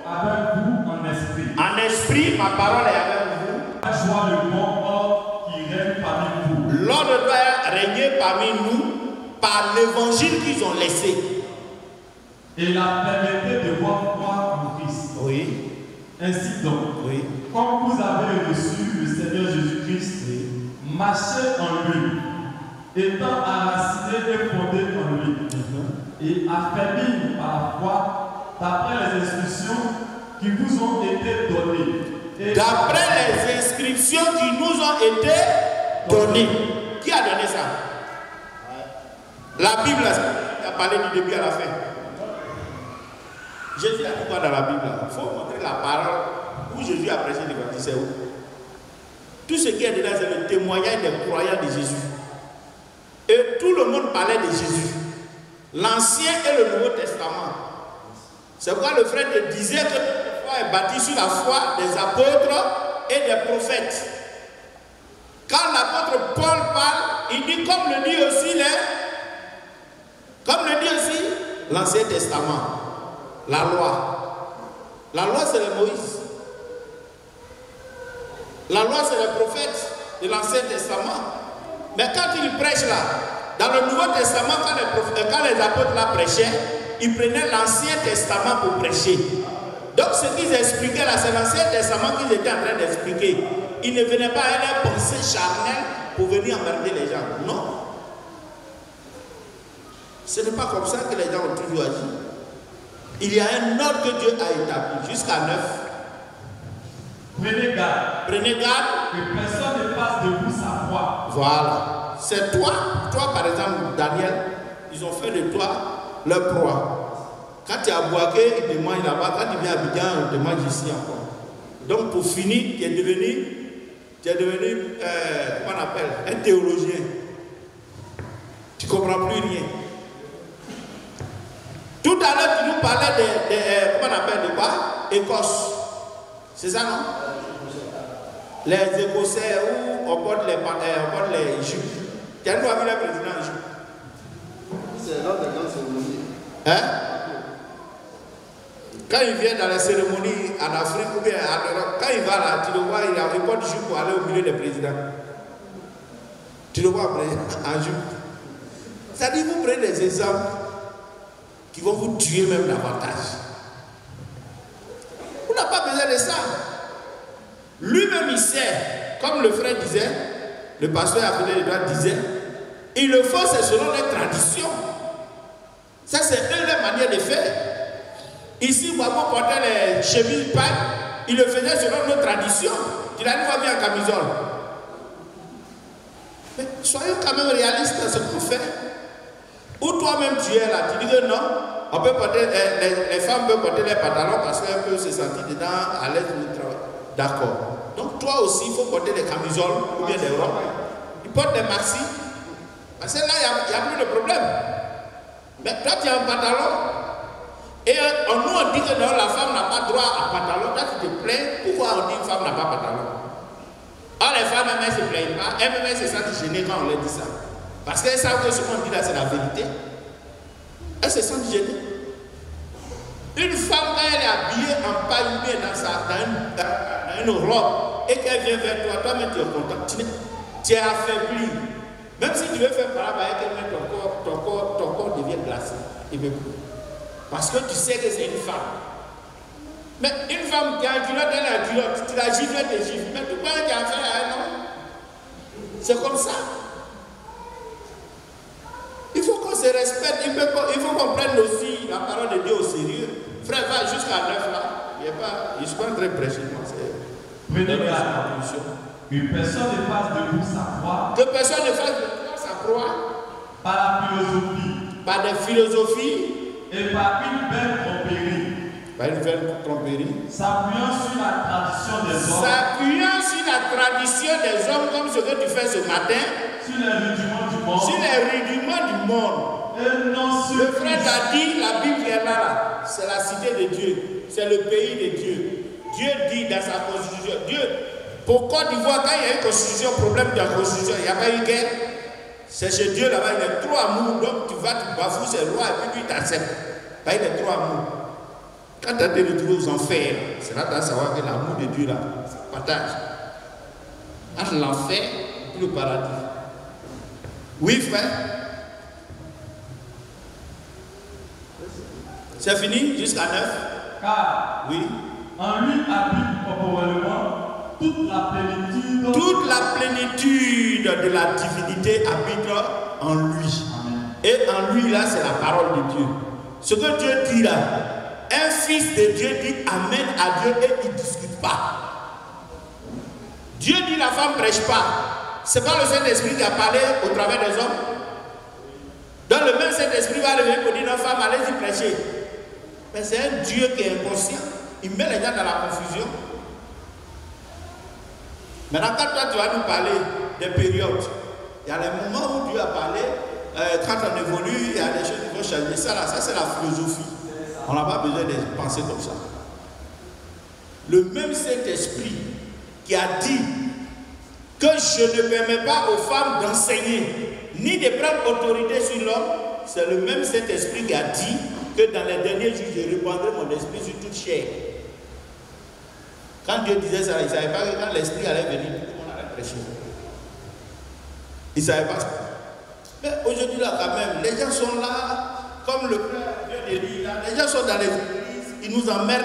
avec vous en esprit. En esprit, ma parole est avec vous. Je vois le bon ordre qui règne parmi vous. L'ordre doit régner parmi nous par l'évangile qu'ils ont laissé. Et la permettez de voir en Christ. Oui. Ainsi donc, comme vous avez reçu le Seigneur Jésus-Christ, marchez en lui, étant enraciné et fondé en lui, et affermis par la foi, d'après les instructions qui vous ont été données. D'après les inscriptions qui nous ont été données. Qui a donné ça? La Bible a parlé du début à la fin. Jésus a dit quoi dans la Bible? Il faut montrer la parole où Jésus a prêché l'évangile. C'est où? Tout ce qui est dedans, c'est le témoignage des croyants de Jésus. Et tout le monde parlait de Jésus. L'Ancien et le Nouveau Testament. C'est pourquoi le frère te disait que notre foi est bâtie sur la foi des apôtres et des prophètes. Quand l'apôtre Paul parle, il dit comme le dit aussi l'Ancien Testament. La loi. La loi, c'est le Moïse. La loi, c'est les prophètes de l'Ancien Testament. Mais quand il prêche là, dans le Nouveau Testament, quand les apôtres là prêchaient, ils prenaient l'Ancien Testament pour prêcher. Donc ce qu'ils expliquaient là, c'est l'Ancien Testament qu'ils étaient en train d'expliquer. Ils ne venaient pas à leur pensée charnelle pour venir emmerder les gens. Non. Ce n'est pas comme ça que les gens ont toujours agi. Il y a un ordre que Dieu a établi jusqu'à 9. Prenez garde. Prenez garde. Que personne ne fasse de vous sa proie. Voilà. C'est toi par exemple, Daniel, ils ont fait de toi leur proie. Quand tu es à Boaké, ils te mangent là-bas. Quand tu viens à Abidjan, on te mange ici encore. Donc pour finir, tu es devenu comment on appelle, un théologien. Tu ne comprends plus rien. Tout à l'heure, tu nous parlais de comment on appelle de quoi? Écosse. C'est ça, non? Les Écossais où on porte les jupes. Tu as vu le président en jupe? C'est l'ordre de grande cérémonie. Hein? Quand il vient dans les cérémonies en Afrique ou bien en Europe, quand il va là, tu le vois, il porte jupe pour aller au milieu des présidents. Tu le vois après, en jupe. C'est-à-dire, vous prenez des exemples qui vont vous tuer même davantage. Vous n'avez pas besoin de ça. Lui-même, il sait, comme le frère disait, le pasteur appelé les droits disait, il le faut, c'est selon les traditions. Ça, c'est leur manière de faire. Ici, Babo portait les chemises pailles, il le faisait selon nos traditions. Il a dit, va bien en camisole. Mais soyons quand même réalistes dans ce qu'on fait. Ou toi-même tu es là, tu dis que non, on peut porter, les femmes peuvent porter les pantalons parce qu'elles peuvent se sentir dedans à l'aise du travail. D'accord. Donc toi aussi, il faut porter des camisoles ou bien des robes. Ils portent des maxis. Parce que là, il n'y a plus de problème. Mais toi, tu as un pantalon. Et nous, on dit que non, la femme n'a pas droit à pantalon. Toi, tu te plains. Pourquoi on dit que une femme n'a pas pantalon? Ah, les femmes, elles ne se plaignent pas. Elles se sentent gênées quand on leur dit ça. Parce qu'elles savent que ce qu'on dit là, c'est la vérité. Elles se sentent gênées. Une femme, quand elle est habillée en paille ou bien dans une robe et qu'elle vient vers toi, toi-même tu es content. Tu es affaibli. Même si tu veux faire par là, ton corps devient glacé. Il veut plus. Parce que tu sais que c'est une femme. Mais une femme qui a un culotte, elle a un culotte. Tu la gifles, elle te gifle. Mais tu peux pas faire à un homme. C'est comme ça. Il faut qu'on se respecte. Il faut qu'on prenne aussi la parole de Dieu au sérieux. Frère, va jusqu'à 9 là. Je suis pas en train de prêcher. Prenez garde. Une personne ne fasse de vous sa proie. Que personne ne fasse de vous sa proie. Par la philosophie. Par des philosophies. Et par une belle tromperie. Par une belle tromperie. S'appuyant sur la tradition des hommes. S'appuyant sur la tradition des hommes, comme ce que tu fais ce matin. Sur les rudiments du monde. Sur les rudiments du monde. Et non sur le frère t'a dit, la Bible est là. C'est la cité de Dieu. C'est le pays de Dieu. Dieu dit dans sa constitution. Dieu, pour Côte d'Ivoire, quand il y a une constitution, problème de la constitution, il n'y a pas eu guerre. C'est chez Dieu là-bas, il est trop amour. Donc tu vas, tu bafoues ses lois et puis tu t'acceptes. Il est trop amour. Quand tu as été retrouvé aux enfers, c'est là que tu vas savoir que l'amour de Dieu là, ça partage. Entre l'enfer et le paradis. Oui, frère. C'est fini jusqu'à 9. Car oui. En lui habite corporellement toute la plénitude. Toute la plénitude de la divinité habite en lui. Amen. Et en lui, là, c'est la parole de Dieu. Ce que Dieu dit là, un fils de Dieu dit Amen à Dieu et il ne discute pas. Dieu dit la femme ne prêche pas. Ce n'est pas le Saint-Esprit qui a parlé au travers des hommes. Donc le même Saint-Esprit va revenir pour dire aux femmes, allez-y prêcher. Mais c'est un Dieu qui est inconscient. Il met les gens dans la confusion. Maintenant, quand toi tu vas nous parler des périodes, il y a les moments où Dieu a parlé, quand on évolue, il y a des choses qui vont changer. Ça, là, ça c'est la philosophie. On n'a pas besoin de penser comme ça. Le même Saint-Esprit qui a dit que je ne permets pas aux femmes d'enseigner, ni de prendre autorité sur l'homme, c'est le même Saint-Esprit qui a dit que dans les derniers jours, je répandrai mon esprit sur toute chair. Quand Dieu disait ça, il ne savait pas que quand l'esprit allait venir, tout le monde allait prêcher. Il ne savait pas ça. Mais aujourd'hui, là, quand même, les gens sont là, comme le frère vient de dire, les gens sont dans les églises, ils nous emmerdent,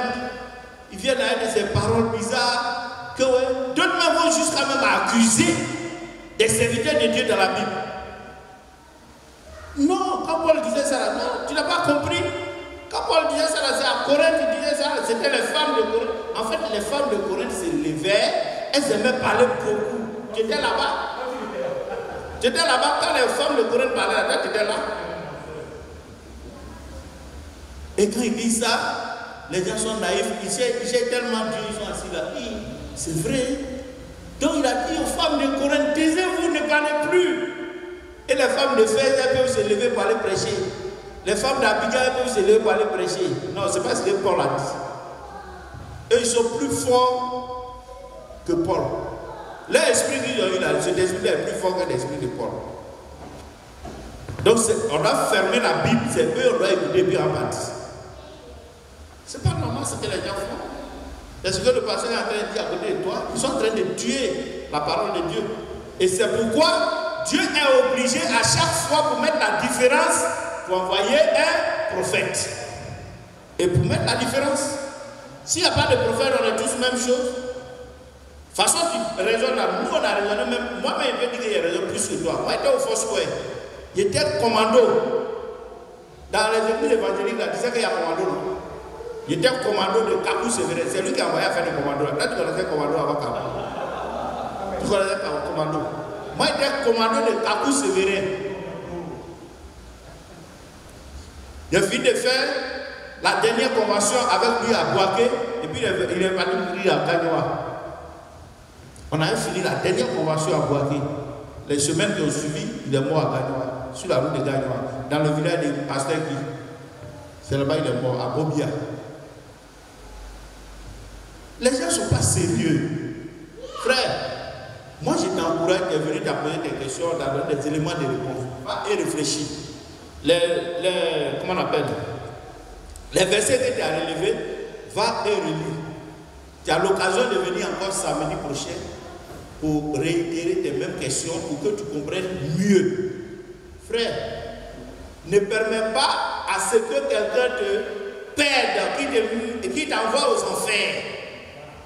ils viennent avec ces paroles bizarres, que ouais, d'autres même vont jusqu'à même accuser des serviteurs de Dieu dans la Bible. Non, quand Paul disait ça, là, non, tu n'as pas compris. Quand Paul disait ça, c'est à Corinthe, il disait ça, c'était les femmes de Corinthe. En fait, les femmes de Corinthe se levaient, elles aimaient parler beaucoup. Tu étais là-bas. Tu étais là-bas quand les femmes de Corinthe parlaient là-bas, tu étais là. Et quand ils disent ça, les gens sont naïfs, ils cherchent tellement Dieu, ils sont assis là. C'est vrai. Donc il a dit aux femmes de Corinthe, taisez-vous, ne parlez plus. Et les femmes de Fès, elles peuvent se lever pour aller prêcher. Les femmes d'Abigail, elles peuvent se lever pour aller prêcher. Non, c'est pas ce que Paul a dit. Eux, ils sont plus forts que Paul. L'esprit qu'ils ont eu là, cet esprit est plus fort que l'esprit de Paul. Donc, on doit fermer la Bible, c'est eux, on doit écouter bien en baptiste. C'est pas normal ce que les gens font. C'est ce que le pasteur est en train de dire à côté de toi. Ils sont en train de tuer la parole de Dieu. Et c'est pourquoi Dieu est obligé à chaque fois pour mettre la différence, pour envoyer un prophète. Et pour mettre la différence, s'il n'y a pas de prophète, on est tous la même chose. De toute façon, tu raisonnes là. Nous, on a raisonné même. Moi-même, je peux dire qu'il raisonne plus que toi. Moi, j'étais au Foursquare. J'étais commando. Dans les églises évangéliques, là, tu sais qu'il y a commando. Non? J'étais commando de Kakou Sévérin. C'est lui qui a envoyé à faire le commando. Là, tu connaissais le commando avant Kakou. Tu connaissais le commando. Moi, j'étais commando de Kakou Sévérin. J'ai fini de faire la dernière convention avec lui à Boaké. Et puis, il est venu mourir à Gagnoa. On a fini la dernière convention à Boaké. Les semaines qui ont suivi, il est mort à Gagnoa, sur la route de Gagnoa, dans le village des pasteurs qui. C'est là-bas il est mort, à Bobia. Les gens ne sont pas sérieux. Frère, moi je t'encourage de venir t'apposer tes questions, d'avoir des éléments de réponse. Va et réfléchis. Comment on appelle? Les versets que tu as relevés, va et relis. Tu as l'occasion de venir encore samedi prochain pour réitérer tes mêmes questions pour que tu comprennes mieux. Frère, ne permets pas à ce que quelqu'un te perde, qui t'envoie aux enfers,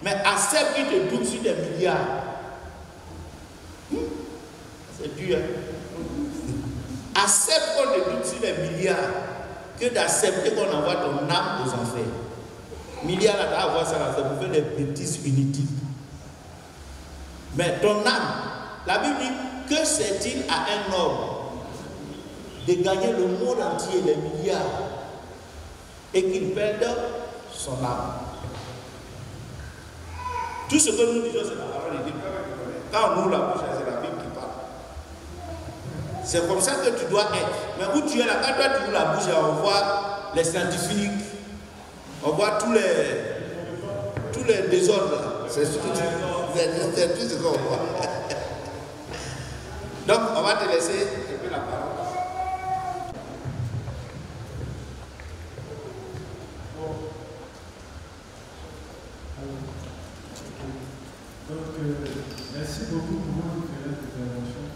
mais accepte qu'il te double sur des milliards. C'est dur. Accepte qu'on te double sur des milliards que d'accepter qu'on envoie ton âme aux enfers. Milliards là, tu vas avoir ça, ça vous fait des bêtises inutiles. Mais ton âme, la Bible dit, que c'est-il à un homme de gagner le monde entier, les milliards, et qu'il perde son âme? Tout ce que nous disons, c'est la parole de Dieu. Quand on ouvre la bouche, c'est la Bible qui parle. C'est comme ça que tu dois être. Mais où tu es là, quand toi tu ouvres la bouche, on voit les scientifiques, on voit tous les désordres. C'est tout ce qu'on voit. Donc, on va te laisser un peu la parole. Merci beaucoup pour vos différentes interventions.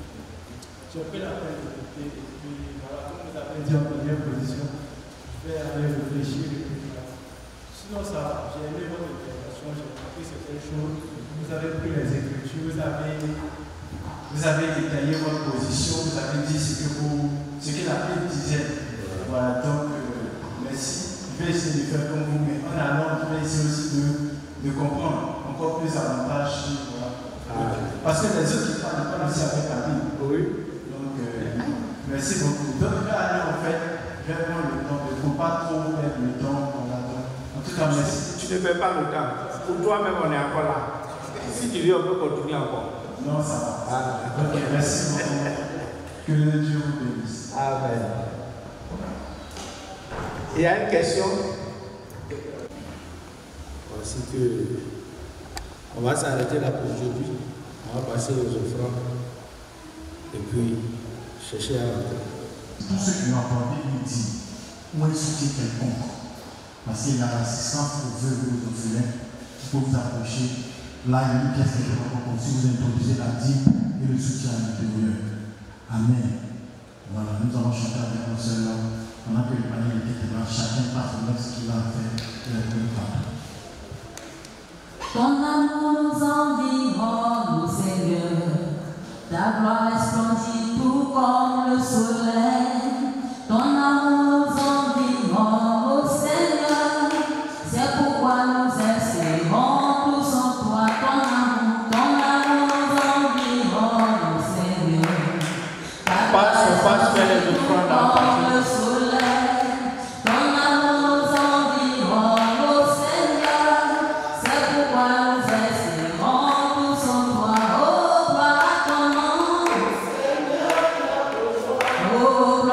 J'ai pris la peine de noter et puis voilà, comme vous avez dit en première position, je vais aller réfléchir et puis voilà. Sinon ça, j'ai aimé votre intervention, j'ai compris certaines choses, vous avez pris les écritures, vous avez détaillé votre position, vous avez dit ce que la Bible disait. Voilà, donc merci. Je vais essayer de faire comme vous, mais en allant, je vais essayer aussi de comprendre encore plus davantage. Voilà. Parce que les autres qui parlent aussi avec la Bible. Oui. Donc, merci beaucoup. Donc, je vais aller en fait, je vais prendre le temps, il ne faut pas trop perdre le temps. Voilà. En tout cas, merci. Tu ne perds pas le temps. Pour toi-même, on est encore là. Si tu veux, on peut continuer encore. Non, ça va. Ok, merci beaucoup. Que Dieu vous bénisse. Amen. Il y a une question. Voici que on va s'arrêter là pour aujourd'hui. On va passer aux offrandes et puis chercher à rentrer. Tous ceux qui l'ont entendu nous disent où est le soutien quelconque. Parce qu'il y a l'assistance aux veuves et aux orphelins qui peuvent vous approcher. Là, il y a une pièce qui est comme si vous introduisez la dîme et le soutien à l'intérieur. Amen. Voilà, nous allons chanter avec nos sœurs. Pendant que les paniers étaient là, chacun part de ce qu'il a fait et le Père. Ton amour nous environne, ô Seigneur. Ta gloire resplendit tout comme le soleil. Ton amour nous environne, ô Seigneur. C'est pourquoi nous espérons tous en toi. Ton amour nous environne, ô Seigneur. Ta gloire resplendit tout comme le soleil. Oh,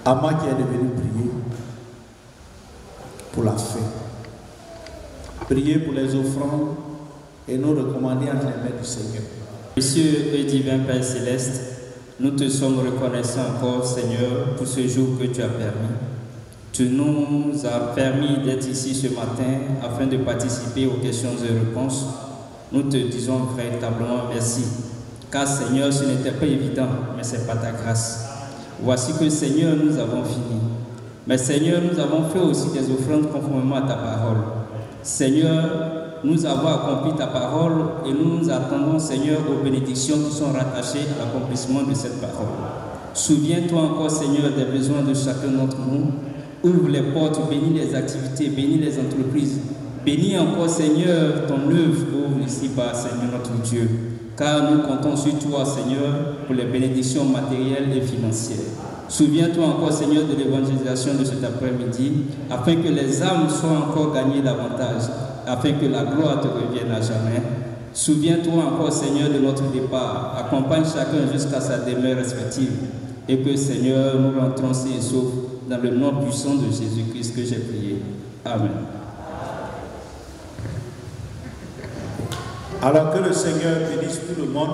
Ama qui est devenu prier pour la fin. Prier pour les offrandes et nous recommander entre les mains du Seigneur. Monsieur et divin Père Céleste, nous te sommes reconnaissants encore, Seigneur, pour ce jour que tu as permis. Tu nous as permis d'être ici ce matin afin de participer aux questions et réponses. Nous te disons véritablement merci. Car Seigneur, ce n'était pas évident, mais c'est par ta grâce. Voici que Seigneur, nous avons fini. Mais Seigneur, nous avons fait aussi des offrandes conformément à ta parole. Seigneur, nous avons accompli ta parole et nous nous attendons, Seigneur, aux bénédictions qui sont rattachées à l'accomplissement de cette parole. Souviens-toi encore, Seigneur, des besoins de chacun d'entre nous. Ouvre les portes, bénis les activités, bénis les entreprises. Bénis encore, Seigneur, ton œuvre, ouvre ici-bas, Seigneur notre Dieu. Car nous comptons sur toi, Seigneur, pour les bénédictions matérielles et financières. Souviens-toi encore, Seigneur, de l'évangélisation de cet après-midi, afin que les âmes soient encore gagnées davantage, afin que la gloire te revienne à jamais. Souviens-toi encore, Seigneur, de notre départ. Accompagne chacun jusqu'à sa demeure respective. Et que, Seigneur, nous rentrons sains et saufs dans le nom puissant de Jésus-Christ que j'ai prié. Amen. Alors que le Seigneur bénisse tout le monde.